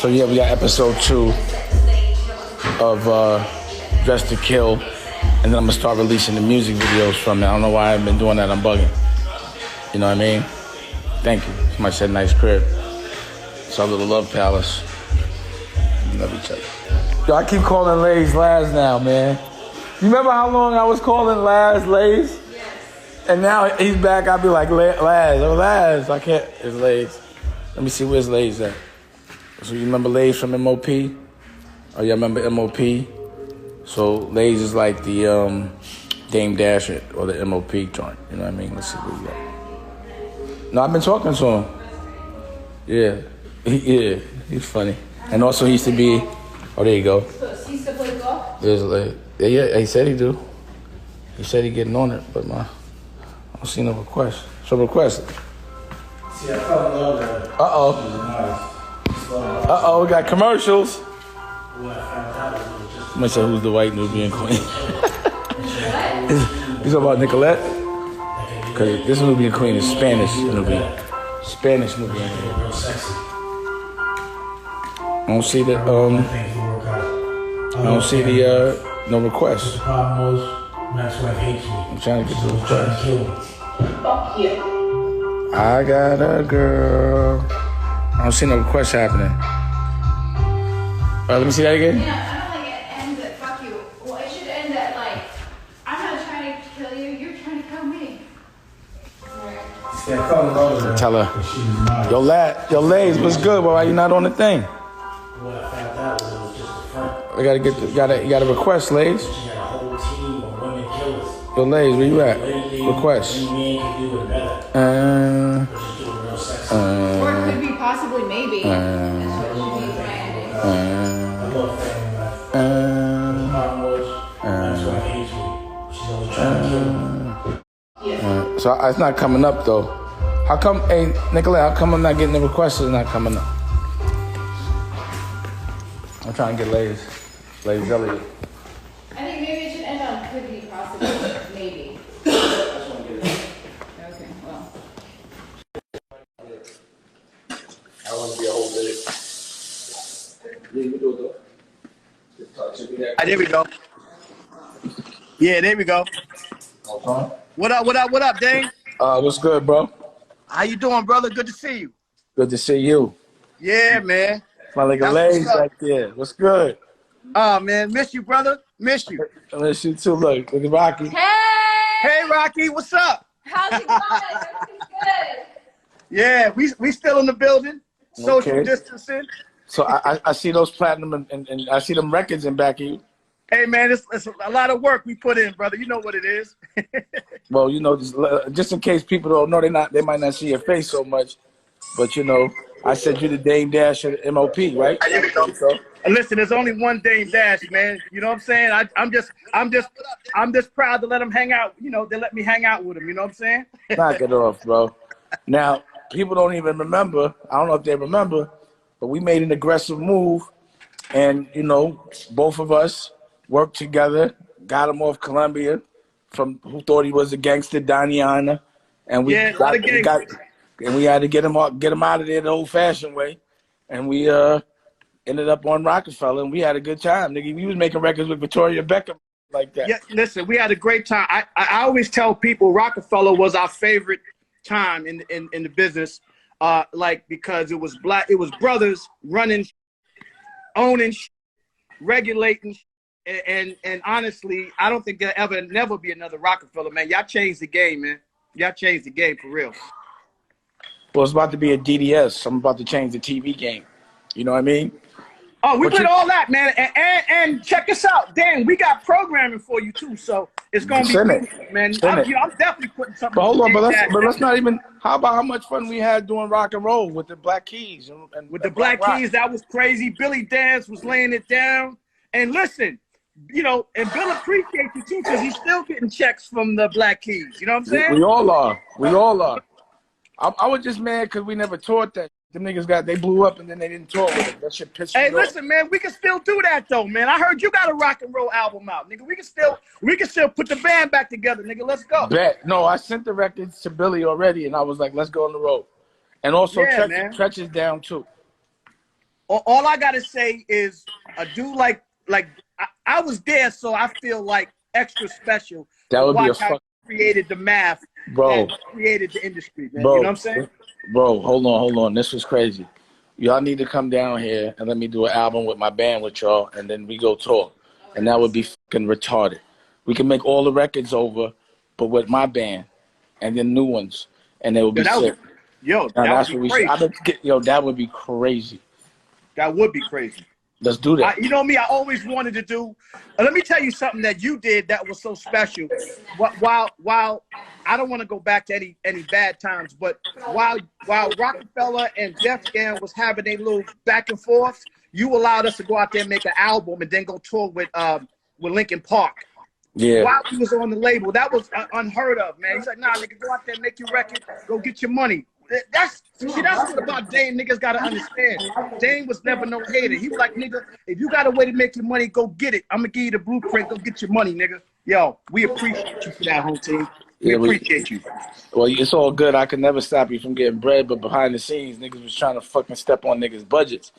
So yeah, we got episode 2 of Dress to Kill, and then I'm gonna start releasing the music videos from it. I don't know why I haven't been doing that, I'm bugging. You know what I mean? Thank you. Somebody said nice crib. It's our little love palace. We love each other. Yo, I keep calling Lays Laz now, man. You remember how long I was calling Laz Lays? Yes. And now he's back, I'll be like, Laz, oh Laz. I can't, it's Lays. Let me see, where's Lays at? So you remember Lays from MOP? Oh, y'all remember MOP? So Lays is like the Dame Dash It or the MOP joint. You know what I mean? Let's see what we got. No, I've been talking to him. Yeah. He's funny. And also he used to be, oh, there you go. So he used to play golf? There's like, yeah, he said he do. He said he getting on it, but I don't see no request. So request it. See, I fell in love with her. Uh-oh, we got commercials. What I found out was just Somebody said, who's the white Nubian queen? You talking about Nicolette? Because this Nubian queen is Spanish Nubian. Spanish Nubian. real sexy. I don't see the, Things will work out. I don't see the, no requests. The problem was, Matt's wife hates me. I'm trying to get the She's trying to request. kill me. Fuck you. I got a girl. I don't see no requests happening. Let me see that again. Yeah, I don't think it ends at fuck you. Well, it should end at like, I'm not trying to kill you, you're trying to kill me. See, I fell in love with her. Tell her. But she was mine. Yo, Lays, what's good? Why you not on the thing? What I found out was it was just a front. I gotta get, you got a request, Lays. She had a whole team of women killers. Yo, Lays, where you at? Lately, Request. any man can do it better. But she's doing real sexy. Or it could be possibly maybe. That's what it should be branded. I love family life. The problem was, Matt's wife hates me. She's always trying to kill me. So it's not coming up though. How come, hey, Nicolette, how come I'm not getting the requests? It's not coming up. I'm trying to get Lays Elliott. I think maybe it should end on could be possibly, maybe. Okay, well. I want to be a whole minute. Yeah, you do it though. There we go. Yeah, there we go. What up, Dane? What's good, bro? How you doing, brother? Good to see you. Good to see you. Yeah, man. My nigga That's Lays what's up. right there. What's good? Oh, man, miss you, brother. Miss you. I miss you too. Look at Rocky. Hey! Hey, Rocky, what's up? How's it going? Everything's good. Yeah, we still in the building. Social Okay. distancing. So I see those platinum and I see them records in back of you. Hey, man, it's a lot of work we put in, brother. You know what it is. Well, you know, just in case people don't know, they might not see your face so much, but you know, I said you the Dame Dash at MOP, right? There we go. And listen, there's only one Dame Dash, man. You know what I'm saying? I'm just proud to let them hang out. You know, they let me hang out with them. You know what I'm saying? Knock it off, bro. Now, people don't even remember. I don't know if they remember, but we made an aggressive move, and you know, both of us worked together, got him off Columbia from who thought he was a gangster, Doniana, and we Yeah, a lot of gangsters. and we had to get him out of there the old-fashioned way, and we ended up on Rockefeller, and we had a good time. Nigga, we was making records with Victoria Beckham like that. Yeah, listen, we had a great time. I always tell people Rockefeller was our favorite time in the business, like because it was brothers running, owning, regulating. And honestly, I don't think there'll never be another Rockefeller, man. Y'all changed the game, man. Y'all changed the game for real. Well, it's about to be a DDS. I'm about to change the TV game. You know what I mean? Oh, we with all that, man. And check us out. Dan, we got programming for you, too. So it's going to be beautiful, man. I'm definitely putting something. But hold on, but let's not even. How about how much fun we had doing rock and roll with the Black Keys and with the Black Keys? That was crazy. Billy Dance was laying it down. And listen, you know, and Bill appreciates you too because he's still getting checks from the Black Keys. You know what I'm saying? We all are. We all are. I was just mad because we never taught that. Them niggas they blew up and then they didn't tour with it. That shit pissed me off. Hey, listen, man, we can still do that though, man. I heard you got a rock and roll album out, nigga. We can still put the band back together, nigga. Let's go. Bet. No, I sent the records to Billy already, and I was like, let's go on the road. And also, Tretch is down too. All I gotta say is, a dude like I was there, so I feel like extra special. That would be a fuck. Created the math, bro. Created the industry, man. Bro, you know what I'm saying? Bro, hold on. This was crazy. Y'all need to come down here and let me do an album with my band with y'all, and then we go talk. And that would be fucking retarded. We can make all the records over, but with my band, and then new ones, and they will be sick. That would be crazy. That would be crazy. That would be crazy. Let's do that. You know me, I always wanted to do. Let me tell you something that you did that was so special. While I don't want to go back to any bad times, but while Rockefeller and Def Jam was having a little back and forth, you allowed us to go out there and make an album and then go tour with Linkin Park. Yeah. While he was on the label, that was unheard of, man. He's like, nah, nigga, go out there and make your record, go get your money. That's what about Dane niggas gotta understand. Dane was never no hater. He was like, nigga, if you got a way to make your money, go get it. I'm gonna give you the blueprint, go get your money, nigga. Yo, we appreciate you for that, whole team. We appreciate you. Well, it's all good. I could never stop you from getting bread, but behind the scenes, niggas was trying to fucking step on niggas' budgets.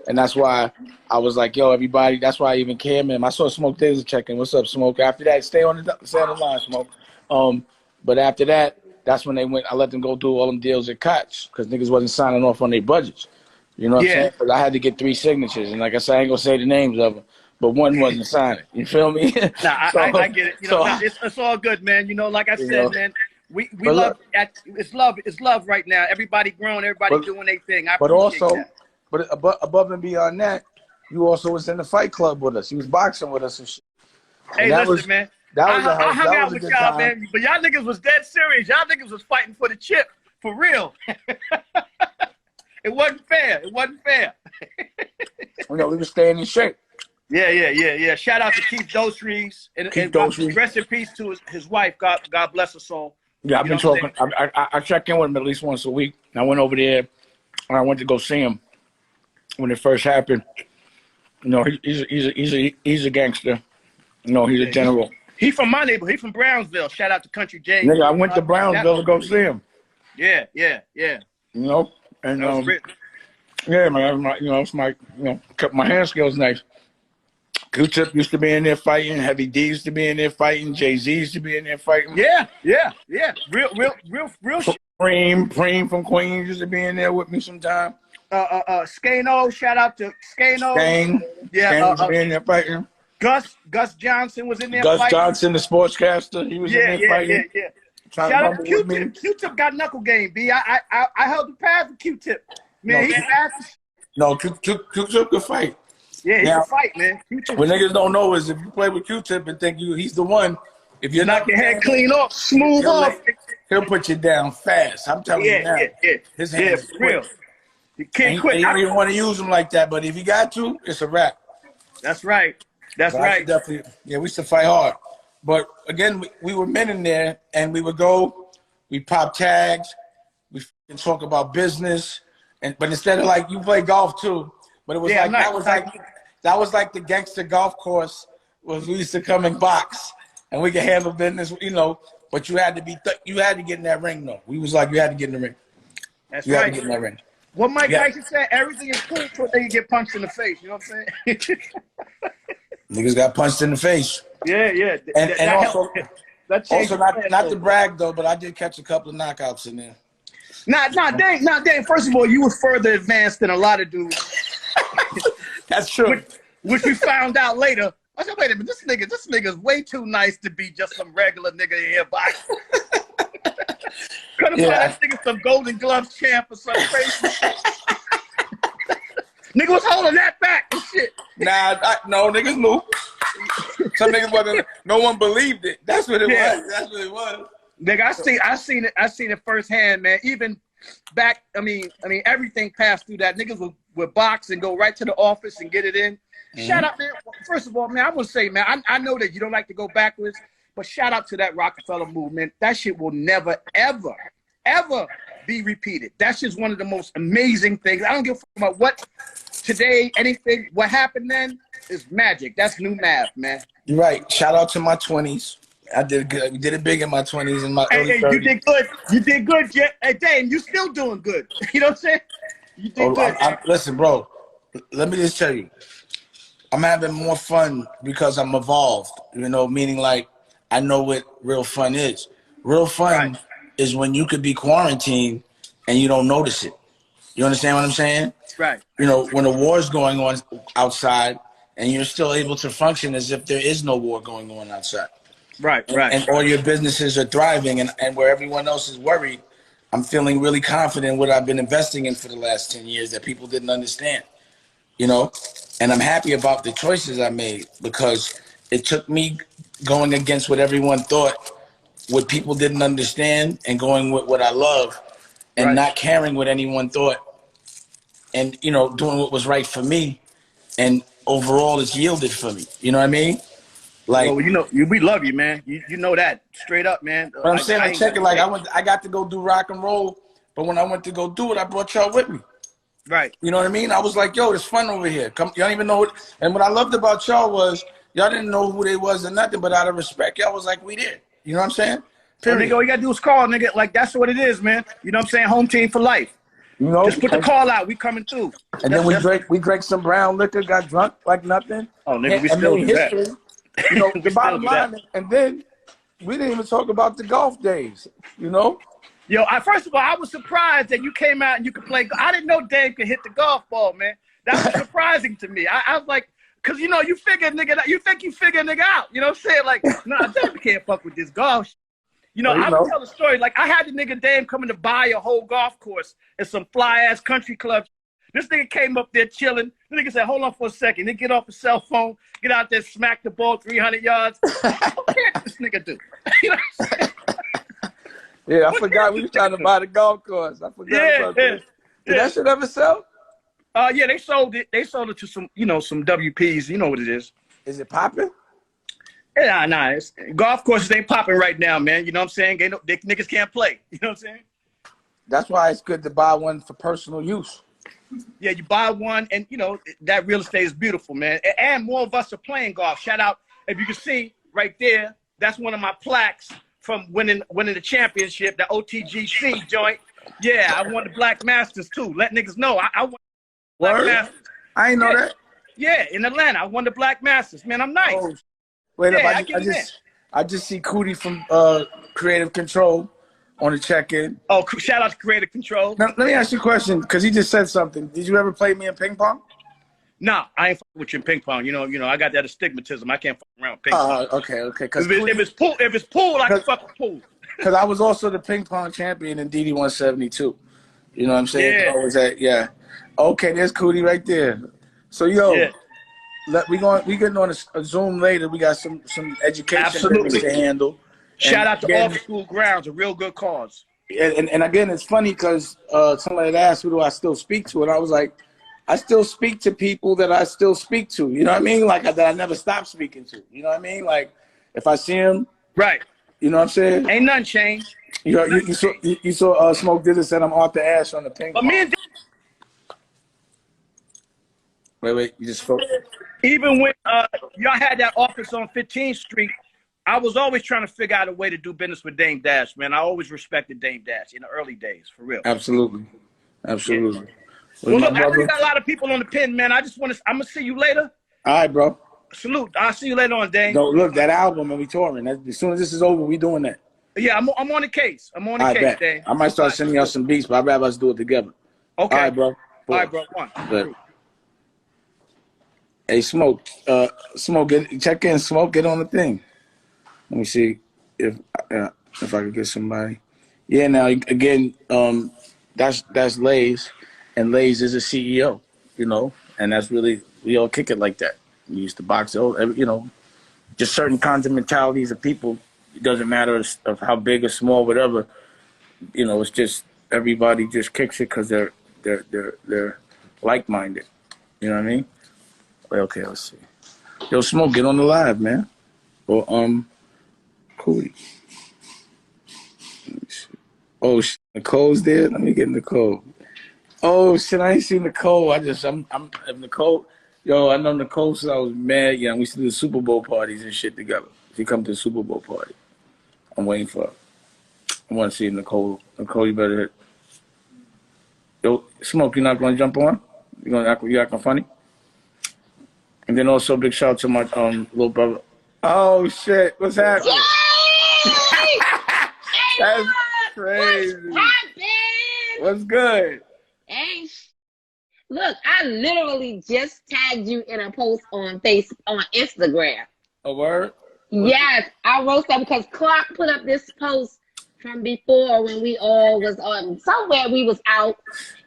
And that's why I was like, yo, everybody, that's why I even came in. I saw Smoke Days checking. What's up, Smoke? After that, stay on the line, Smoke. But after that, that's when I let them go do all them deals at Koch because niggas wasn't signing off on their budgets. You know what I'm saying? Because I had to get 3 signatures. And like I said, I ain't going to say the names of them, but one wasn't signing. You feel me? Nah, I get it. You know, it's all good, man. You know, like I said, man, we love it's love right now. Everybody grown, everybody doing their thing. But above and beyond that, you also was in the Fight Club with us. You was boxing with us and shit. Hey, listen, man. I hung out with y'all, man. But y'all niggas was dead serious. Y'all niggas was fighting for the chip. For real. It wasn't fair. It wasn't fair. We were staying in shape. Yeah. Shout out to Keith Doshries. And rest in peace to his wife. God bless her soul. Yeah, I've been talking. I check in with him at least once a week. I went over there and I went to go see him when it first happened. You know, he's a gangster. You know, he's a general. He from my neighborhood. He from Brownsville. Shout out to Country James. Nigga, I went to Brownsville to go see him. Yeah. You know, and yeah, man, it's my kept my hand skills nice. Q-Tip used to be in there fighting. Heavy D used to be in there fighting. Jay-Z used to be in there fighting. Yeah. Real shit. Preem from Queens used to be in there with me sometime. Skano, shout out to Skano. Skane was in there fighting. Gus Johnson was in there fighting. Gus Johnson, the sportscaster, he was in there fighting. Yeah. Shout out to Q-Tip. Q-Tip got knuckle game, B. I held the pad for Q-Tip. Man, he's fast. No, Q-Tip could fight. Yeah, he can fight, man. What niggas don't know is if you play with Q-Tip and think he's the one, if you're knock your head clean off, smooth off, he'll put you down fast. I'm telling you now. His hands for real. You can't quit. You don't even want to use him like that, but if you got to, it's a wrap. That's right. That's right. Definitely. Yeah, we used to fight hard. But again, we were men in there, and we would go, we pop tags, we talk about business, but instead of like, you play golf too, but it was that was like the gangster golf course was we used to come and box, and we could handle business, but you had to you had to get in that ring though. We was like, you had to get in the ring. That's you right. Had to get in that ring. What Mike Tyson said, everything is cool until they get punched in the face. You know what I'm saying? Niggas got punched in the face. Yeah. And also not to brag though, but I did catch a couple of knockouts in there. Dang. First of all, you were further advanced than a lot of dudes. That's true. Which we found out later. I said, wait a minute, this nigga's way too nice to be just some regular nigga in here boxing. Could have bought that nigga some Golden Gloves champ or something crazy. Nigga was holding that back. shit. Nah, no, niggas knew. Some niggas wasn't. No one believed it. That's what it was. That's what it was. Nigga, I seen it firsthand, man. Even back, I mean, everything passed through that. Niggas would box and go right to the office and get it in. Shout out, man. First of all, man, I want to say, man, I know that you don't like to go backwards, but shout out to that Rockefeller movement. That shit will never, ever, ever be repeated. That's just one of the most amazing things. I don't give a fuck about what today, anything, what happened then is magic. That's new math, man. You're right. Shout out to my 20s. I did good. We did it big in my 20s and my early 30s. You did good. You did good, Jet. Hey, Dame, you still doing good. You know what I'm saying? You did good. Listen, bro, let me just tell you. I'm having more fun because I'm evolved, you know, meaning like I know what real fun is. Real fun is when you could be quarantined and you don't notice it. You understand what I'm saying? Right. You know, when a war is going on outside and you're still able to function as if there is no war going on outside. Right. And all your businesses are thriving and where everyone else is worried, I'm feeling really confident in what I've been investing in for the last 10 years that people didn't understand, you know? And I'm happy about the choices I made because it took me going against what everyone thought, what people didn't understand, and going with what I love and not caring what anyone thought and, you know, doing what was right for me. And overall, it's yielded for me. You know what I mean? Like, well, you know, we love you, man. You know that straight up, man. But I'm saying, I check it like I got to go do rock and roll, but when I went to go do it, I brought y'all with me. Right. You know what I mean? I was like, yo, it's fun over here. Come, y'all don't even know what. And what I loved about y'all was y'all didn't know who they was or nothing, but out of respect, y'all was like, we did. You know what I'm saying? Period. Nigga, all you gotta do is call, nigga. Like that's what it is, man. You know what I'm saying? Home team for life. You know, just put the call out. We coming through. And then we drank some brown liquor, got drunk like nothing. Oh, nigga, we still do that. You know, the bottom line, and then we didn't even talk about the golf days. You know. Yo, first of all, I was surprised that you came out and you could play. I didn't know Dave could hit the golf ball, man. That was surprising to me. I was like, because, you know, you figure nigga, you think you figure nigga out. You know what I'm saying? Like, nah, Dave can't fuck with this golf shit. You know, I would tell a story. Like, I had the nigga Dave coming to buy a whole golf course at some fly-ass country club. This nigga came up there chilling. The nigga said, hold on for a second. Then get off his cell phone, get out there, smack the ball 300 yards. What can't this nigga do? You know what I'm saying? Yeah, I forgot we was trying to buy the golf course. I forgot about that. Did that shit ever sell? Yeah, they sold it. They sold it to some, you know, some WPs. You know what it is. Is it popping? Yeah, nah. Golf courses ain't popping right now, man. You know what I'm saying? They niggas can't play. You know what I'm saying? That's why it's good to buy one for personal use. Yeah, you buy one, and, you know, that real estate is beautiful, man. And more of us are playing golf. Shout out. If you can see right there, that's one of my plaques from winning the championship, the OTGC joint. Yeah, I won the Black Masters, too. Let niggas know. I won the Black Masters. I ain't know that. Yeah, in Atlanta. I won the Black Masters. Man, I'm nice. Oh. Wait up, I just see Cootie from Creative Control on the check-in. Oh, shout out to Creative Control. Now, let me ask you a question, because he just said something. Did you ever play me in ping pong? Nah, I ain't fucking with you in ping pong. You know, I got that astigmatism. I can't fuck around with ping pong. Okay. If it's pool, I can fuck with pool. Because I was also the ping pong champion in DD 172. You know what I'm saying? Yeah. Okay, there's Cootie right there. So we getting on a Zoom later. We got some education to handle. Shout out to All School Grounds, a real good cause. And again, it's funny because somebody had asked, who do I still speak to? And I was like, I still speak to people that I still speak to. You know what I mean? Like, that I never stopped speaking to. You know what I mean? Like, if I see him. Right. You know what I'm saying? Ain't nothing changed. You saw Smoke did it, said I'm Arthur Ashe on the ping pong. But me and Wait, you just spoke. Even when y'all had that office on 15th Street, I was always trying to figure out a way to do business with Dame Dash, man. I always respected Dame Dash in the early days, for real. Absolutely. Yeah. Well, look, I really got a lot of people on the pin, man. I'm going to see you later. All right, bro. Salute. I'll see you later on, Dame. No, look, that album, and we touring. As soon as this is over, we doing that. Yeah, I'm on the case. I'm on the case, Dame. I might start sending y'all some beats, but I'd rather us do it together. Okay. All right, bro. All right, bro. One. Good. Hey, Smoke. Check in, Smoke. Get on the thing. Let me see if I could get somebody. Yeah, now, again, that's Lays, and Lays is a CEO, you know, and that's really we all kick it like that. We used to box, you know, just certain kinds of mentalities of people. It doesn't matter of how big or small, whatever. You know, it's just everybody just kicks it because they're like-minded. You know what I mean? Okay, let's see. Yo, Smoke, get on the live, man. Or Cootie. Oh, Nicole's there. Let me get Nicole. Oh shit, I ain't seen Nicole. I'm Nicole. Yo, I know Nicole since I was mad young. We used to do the Super Bowl parties and shit together. She come to the Super Bowl party. I'm waiting for her. I want to see Nicole. Nicole, you better hit. Yo, Smoke, you not going to jump on? You acting funny? And then also big shout out to my little brother. Oh shit, what's happening? That's crazy. What's good? Hey, look, I literally just tagged you in a post on Instagram. A word? Yes, I wrote that because Clark put up this post from before when we all was on somewhere we was out.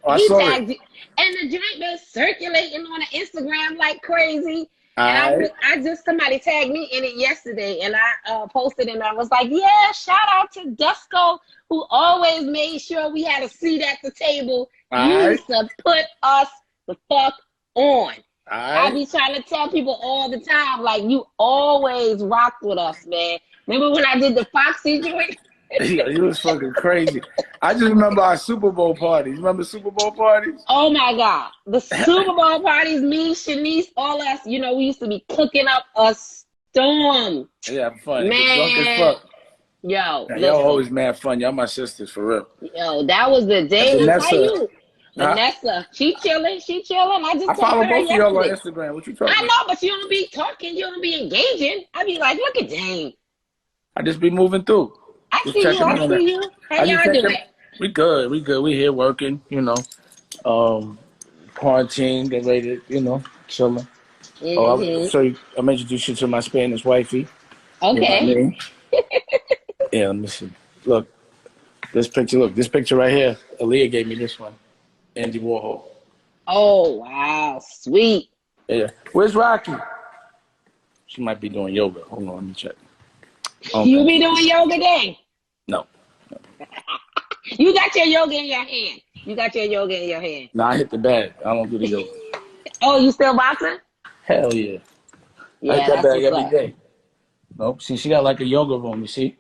Oh, He I saw tagged it. you, and the joint been circulating on the Instagram like crazy. Alright. And somebody tagged me in it yesterday, and I posted, and I was like, yeah, shout out to Dusko, who always made sure we had a seat at the table. You used to put us the fuck on. I be trying to tell people all the time, like, you always rocked with us, man. Remember when I did the Foxy joint? Yeah, you was fucking crazy. I just remember our Super Bowl parties. Remember Super Bowl parties? Oh my God. The Super Bowl parties, me, Shanice, all us, you know, we used to be cooking up a storm. Yeah, fun. Man. Drunk as fuck. Yo, Yeah, y'all always mad fun. Y'all my sisters, for real. Yo, that was the day. Vanessa. Vanessa, she chilling. I follow both of y'all on yesterday. Instagram. What you talking I about? know, but you don't be talking. You don't be engaging. I be like, look at Jane. I just be moving through. I Just see you. checking in on I see that. you. How y'all doing? We good. We here working, you know. Quarantine, get ready to, you know, chilling. Mm-hmm. I'm introduce you to my Spanish wifey. Okay. You know what I mean? Yeah, let me see. Look, this picture right here. Aaliyah gave me this one. Andy Warhol. Oh, wow. Sweet. Yeah. Where's Rocky? She might be doing yoga. Hold on, let me check. You be doing yoga then? No. You got your yoga in your hand. No, I hit the bag. I don't do the yoga. Oh, you still boxing? Hell yeah. Yeah, I hit that that's bag what's every up. day. Nope. See, she got like a yoga room, you see?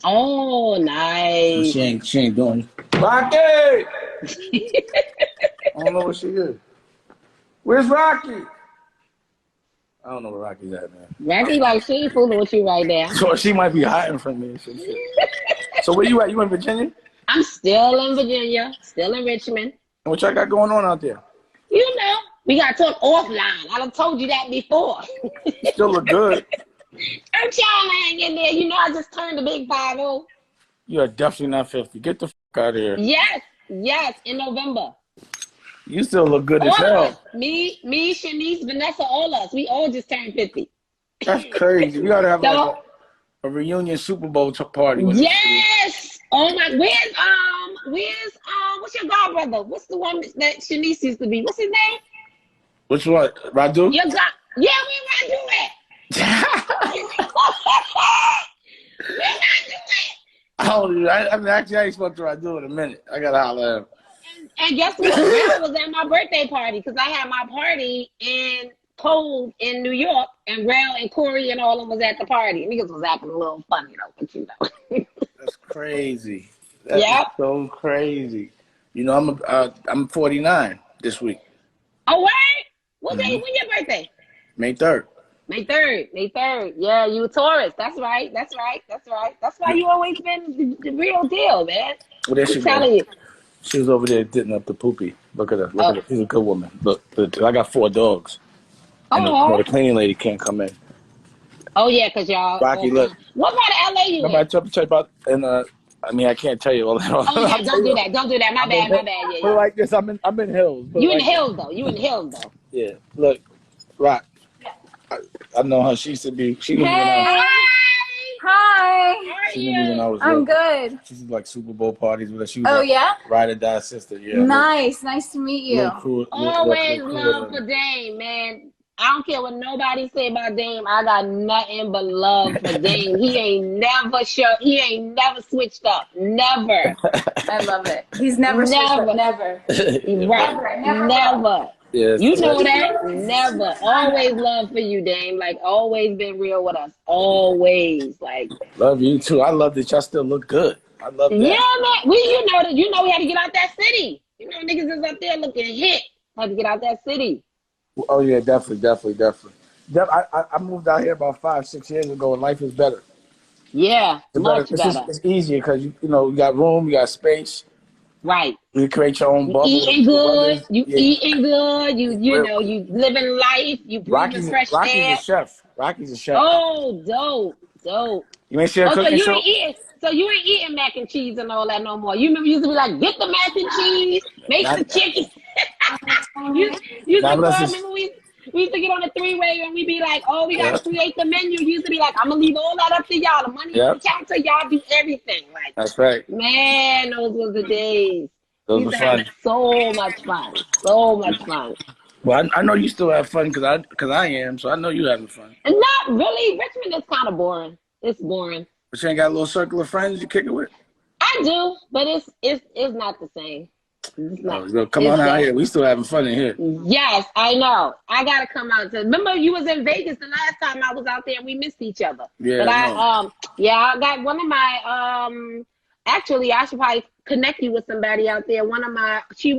Oh, nice. She ain't doing it. Rocky! I don't know where she is. Where's Rocky? I don't know where Rocky's at, man. Rocky, like, she ain't fooling with you right now. So she might be hiding from me and some shit. So where you at? You in Virginia? I'm still in Virginia, still in Richmond. And what y'all got going on out there? You know, we got to talk offline. I done told you that before. You still look good. I'm trying to hang in there. You know, I just turned the big 50. You are definitely not 50. Get the fuck out of here. Yes, in November. You still look good as All hell. of us. Me, Shanice, Vanessa, all us. We all just turned 50. That's crazy. We gotta have like a reunion Super Bowl party. Yes. Oh my. Where's what's your godbrother? What's the one that Shanice used to be? What's his name? Which one? Radu? Your god. Yeah, we Radu it. I ain't spoke to Radu in a minute. I gotta holler at him. And guess what? Rel was at my birthday party because I had my party in Cove in New York, and Rel and Corey and all of them was at the party. Niggas was acting a little funny though, but you know. That's crazy. That's so crazy. You know, I'm 49 this week. Oh, what? What day? When your birthday? May 3rd. May 3rd. Yeah, you a Taurus. That's right. That's why you always been the real deal, man. Well, there she telling you. She was over there ditting up the poopy. Look at her. Look at her. She's a good woman. Look, I got 4 dogs. And the cleaning lady can't come in. Oh, yeah, because y'all... Rocky, look. What part of LA you in? Remember I told you about... And, I mean, I can't tell you all that. Oh, yeah, don't do that. Don't do that. My bad. Yeah. But like this, I'm in hills. You in the hills, though. Yeah. Look, Rock. I know her. She used to be... Hi. She knew me when I was I'm young. good. She did like Super Bowl parties with her. She was yeah? Ride or Die sister. Yeah. Nice to meet you. Always love for Dame, man. I don't care what nobody say about Dame. I got nothing but love for Dame. He ain't never switched up. Never. I love it. He's never switched up. Never. Right. Never. Never. Yes, You know yes. that? Never. Always love for you, Dame. Like, always been real with us. Always. Like, Love you too. I love that y'all still look good. I love that. yeah, man. You know we had to get out that city. You know, niggas is up there looking hit. Had to get out that city. Oh yeah, definitely. I moved out here about 5-6 years ago, and life is better. Yeah, much It's better. it's easier because you got room, you got space. Right. You create your own You bubble. eating good. You Yeah. eating good. You know, you living life. You breathing fresh air. Rocky's a chef. Oh, dope. You ain't see a cooking show? You ain't eating mac and cheese and all that no more. You remember you used to be like, get the mac and cheese, make the chicken. you used to remember we used to get on the three-way and we be like, oh, we gotta create the menu. You used to be like, I'm gonna leave all that up to y'all. The money on the counter, y'all do everything. Like, that's right. Man, those was the days. Those we used were to fun. have so much fun. So much fun. Well, I know you still have fun because I am, so I know you having fun. And not really. Richmond is kind of boring. It's boring. But you ain't got a little circle of friends you kick it with? I do, but it's not the same. It's not. Oh, come on out here. We still having fun in here. Yes, I know. I gotta come out. Remember, you was in Vegas the last time I was out there, and we missed each other. Yeah. But I got one of my Actually, I should probably connect you with somebody out there. One of my she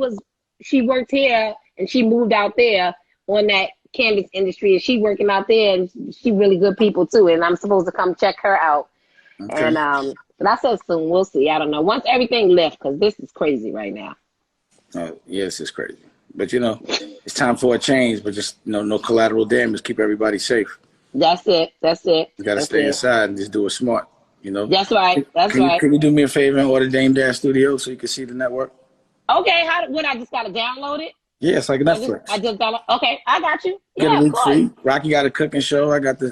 worked here and she moved out there on that canvas industry, and she working out there, and she really good people too. And I'm supposed to come check her out. Okay. And but I said soon. We'll see. I don't know. Once everything left, because this is crazy right now. Oh, yes, it's crazy. But it's time for a change. But just no collateral damage. Keep everybody safe. That's it. You gotta stay inside and just do it smart. That's right. Can you do me a favor and order Dame Dash Studio so you can see the network? Okay. I just gotta download it? Yeah, it's like Netflix. I just download. Okay, I got you. Get a week free. Rocky got a cooking show. I got the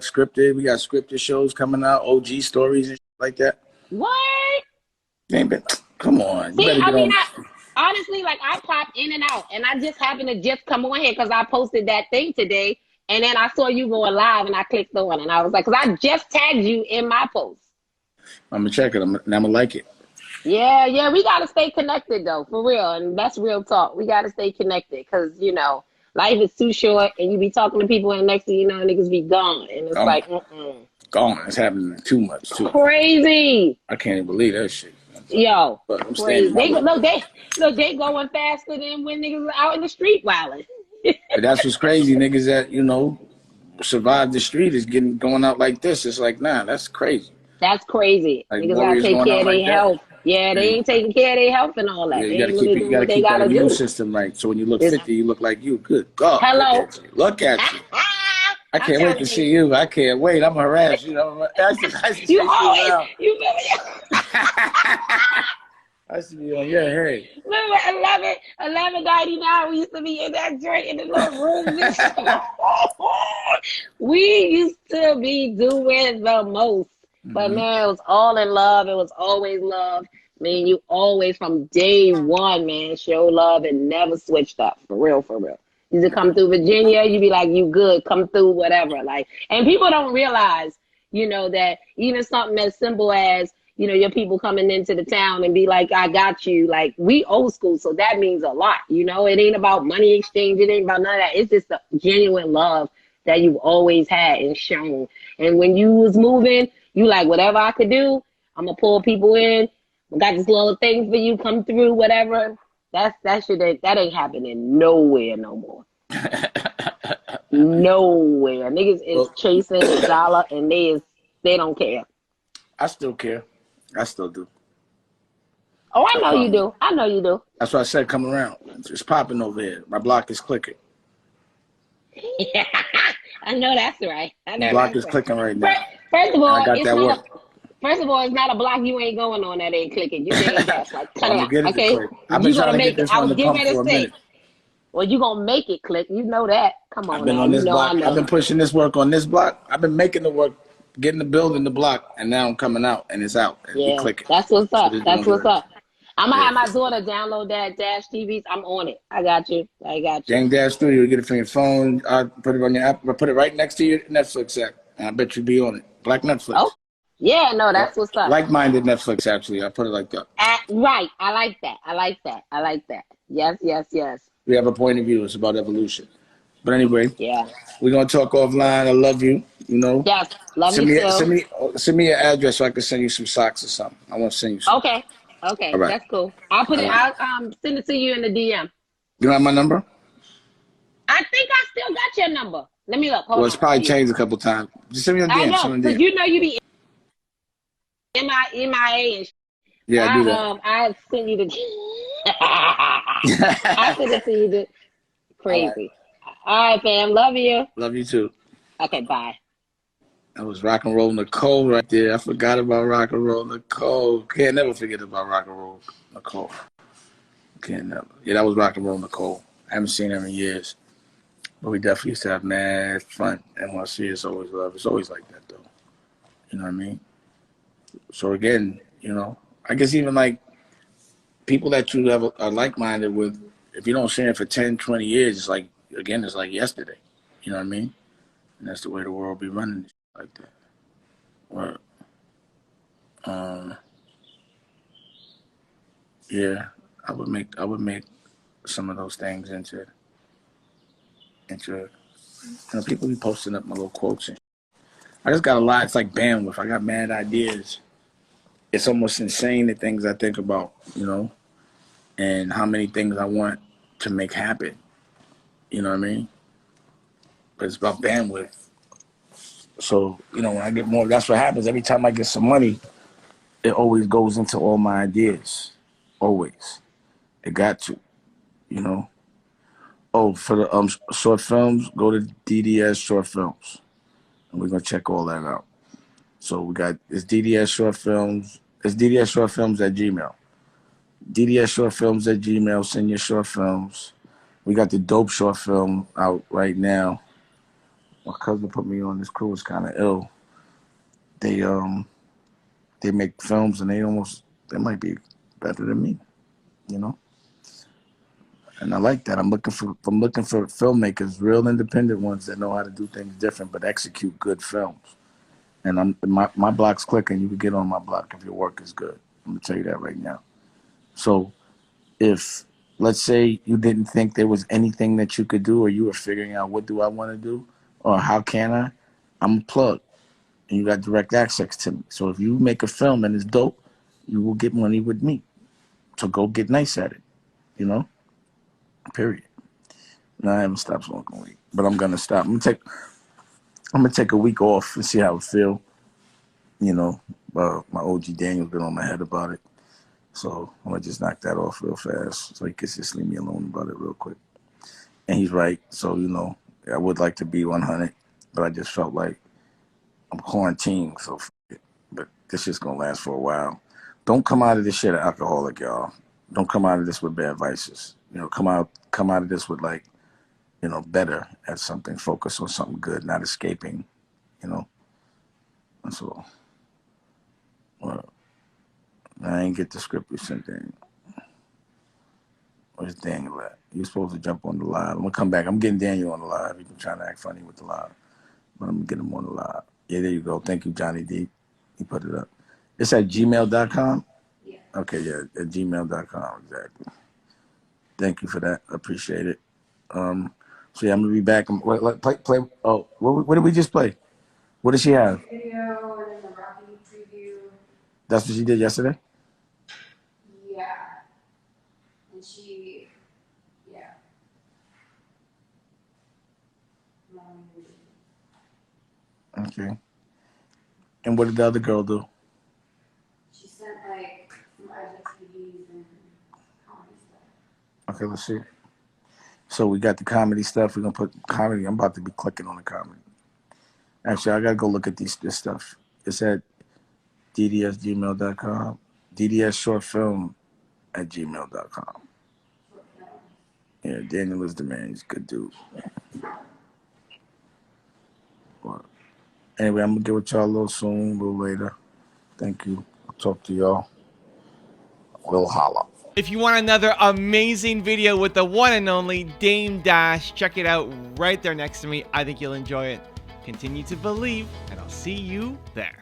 scripted. We got scripted shows coming out. OG stories and shit like that. What? Come on. See, honestly, like I pop in and out, and I just happened to just come on here because I posted that thing today. And then I saw you going live, and I clicked on, and I was like, because I just tagged you in my post. I'm gonna check it. I'm gonna like it. Yeah, we gotta stay connected though, for real, and that's real talk. We gotta stay connected because life is too short, and you be talking to people, and next thing you know, niggas be gone, and it's like, gone. It's happening too much too. Crazy. I can't even believe that shit. Yo, crazy. They going faster than when niggas are out in the street wilding. But that's what's crazy. Niggas that, survive the street is going out like this. It's like, nah, that's crazy. That's crazy. Like niggas gotta take care of their health. Yeah, they ain't taking care of their health and all that. Yeah, you gotta keep that immune system right. So when you look 50, you look like you. Good God. Hello. Look at you. I can't wait to see you. I can't wait. I'm harassed. You I used to be on your head. Remember 1199, we used to be in that joint in the little room. We used to be doing the most. But man, it was all in love. It was always love. Man, you always from day one, man, show love and never switched up. For real. You used to come through Virginia, you be like, you good, come through, whatever. Like, and people don't realize, that even something as simple as, your people coming into the town and be like, I got you. Like, we old school, so that means a lot. It ain't about money exchange. It ain't about none of that. It's just the genuine love that you've always had and shown. And when you was moving, you like, whatever I could do, I'm going to pull people in. I got this little thing for you, come through, whatever. That ain't happening nowhere no more. Nowhere. Niggas is chasing the dollar and they don't care. I still care. I still do. Oh, I know you do. That's why I said come around. It's popping over here. My block is clicking. Yeah, I know that's right. The block is clicking right now. First of all, I got that work. First of all, it's not a block you ain't going on that ain't clicking. You ain't that. Like, cut it out, okay? I've been trying to get this one to pump for a minute. Well, you gonna make it click. You know that. Come on. I've been on this block. I've been pushing this work on this block. I've been making the work, getting the building, the block, and now I'm coming out and it's out. And yeah, clicking. That's what's up. That's what's up. I'm gonna Yeah. have my daughter download that Dash TVs. I'm on it. I got you. Gang Dash Studio, you get it from your phone. I put it on your app. I put it right next to your Netflix app. And I bet you'd be on it. Black Netflix. Oh, yeah, no, that's what's up. Like-minded Netflix, actually. I put it like that. Right. I like that. Yes. We have a point of view. It's about evolution. But anyway, Yeah. we're gonna talk offline. I love you. You know. Yes. Love you too. Send me your address so I can send you some socks or something. I want to send you some. Okay. All right. That's cool. I'll put All it. right. I'll send it to you in the DM. You don't have my number? I think I still got your number. Let me look. Hold Well, on. it's probably changed a couple times. Just send me a I DM. know, Send me a because DM. you know you be MIA and Yeah, I do that. I send you the I send it to you the crazy. All right, fam. Love you. Love you too. Okay, bye. That was Rock and Roll Nicole right there. I forgot about Rock and Roll Nicole. Can't never forget about Rock and Roll Nicole. Can't never. Yeah, that was Rock and Roll Nicole. I haven't seen her in years. But we definitely used to have mad fun. NYC is always love. It's always like that, though. You know what I mean? So, again, you know, I guess even like people that you have are like-minded with, if you don't see it for 10, 20 years, it's like, again, it's like yesterday. You know what I mean? And that's the way the world be running like that. Or, yeah, I would make some of those things into you know, people be posting up my little quotes. And I just got a lot. It's like bandwidth. I got mad ideas. It's almost insane the things I think about, you know, and how many things I want to make happen. You know what I mean? But it's about bandwidth. So, you know, when I get more, that's what happens. Every time I get some money, it always goes into all my ideas. Always. It got to, you know. Oh, for the short films, go to DDS Short Films. And we're going to check all that out. So we got, it's DDS Short Films. It's DDS Short Films at Gmail. DDS Short Films at Gmail. Send your short films. We got the dope short film out right now. My cousin put me on. This crew is kind of ill. They make films and they might be better than me, you know. And I like that. I'm looking for filmmakers, real independent ones that know how to do things different but execute good films. And my block's clicking. You can get on my block if your work is good. I'm gonna tell you that right now. So if, let's say, you didn't think there was anything that you could do, or you were figuring out what do I want to do, or how can I, I'm a plug, and you got direct access to me. So if you make a film and it's dope, you will get money with me. So go get nice at it, you know. Period. No, I haven't stopped smoking weed, but I'm gonna stop. I'm gonna take a week off and see how it feel. You know, my OG Daniel's been on my head about it. So I'm gonna just knock that off real fast so he can just leave me alone about it real quick. And he's right. So, you know, I would like to be 100, but I just felt like I'm quarantined. So, but this shit's gonna last for a while. Don't come out of this shit an alcoholic, y'all. Don't come out of this with bad vices. You know, come out of this with, like, you know, better at something. Focus on something good, not escaping. You know, that's all. Well, I ain't get the script you sent in. Where's Daniel at? You're supposed to jump on the live. I'm gonna come back. I'm getting Daniel on the live. He's been trying to act funny with the live, but I'm gonna get him on the live. Yeah, there you go. Thank you, Johnny D. He put it up. It's at gmail.com? Yeah. Okay, yeah, at gmail.com, exactly. Thank you for that. I appreciate it. So yeah, I'm gonna be back. Play. Oh, what did we just play? What did she have? Video and then the Rocky preview. That's what she did yesterday? Yeah. And she, yeah. Okay. And what did the other girl do? She sent like some IGTVs and comedy stuff. Okay, let's see. So we got the comedy stuff. We're gonna put comedy. I'm about to be clicking on the comedy. Actually, I gotta go look at this stuff. It's at ddsgmail.com. DDS short film at gmail.com. Yeah, Daniel is the man. He's a good dude. But anyway, I'm gonna get with y'all a little soon, a little later. Thank you. I'll talk to y'all. we'll holla. If you want another amazing video with the one and only Dame Dash, check it out right there next to me. I think you'll enjoy it. Continue to believe, and I'll see you there.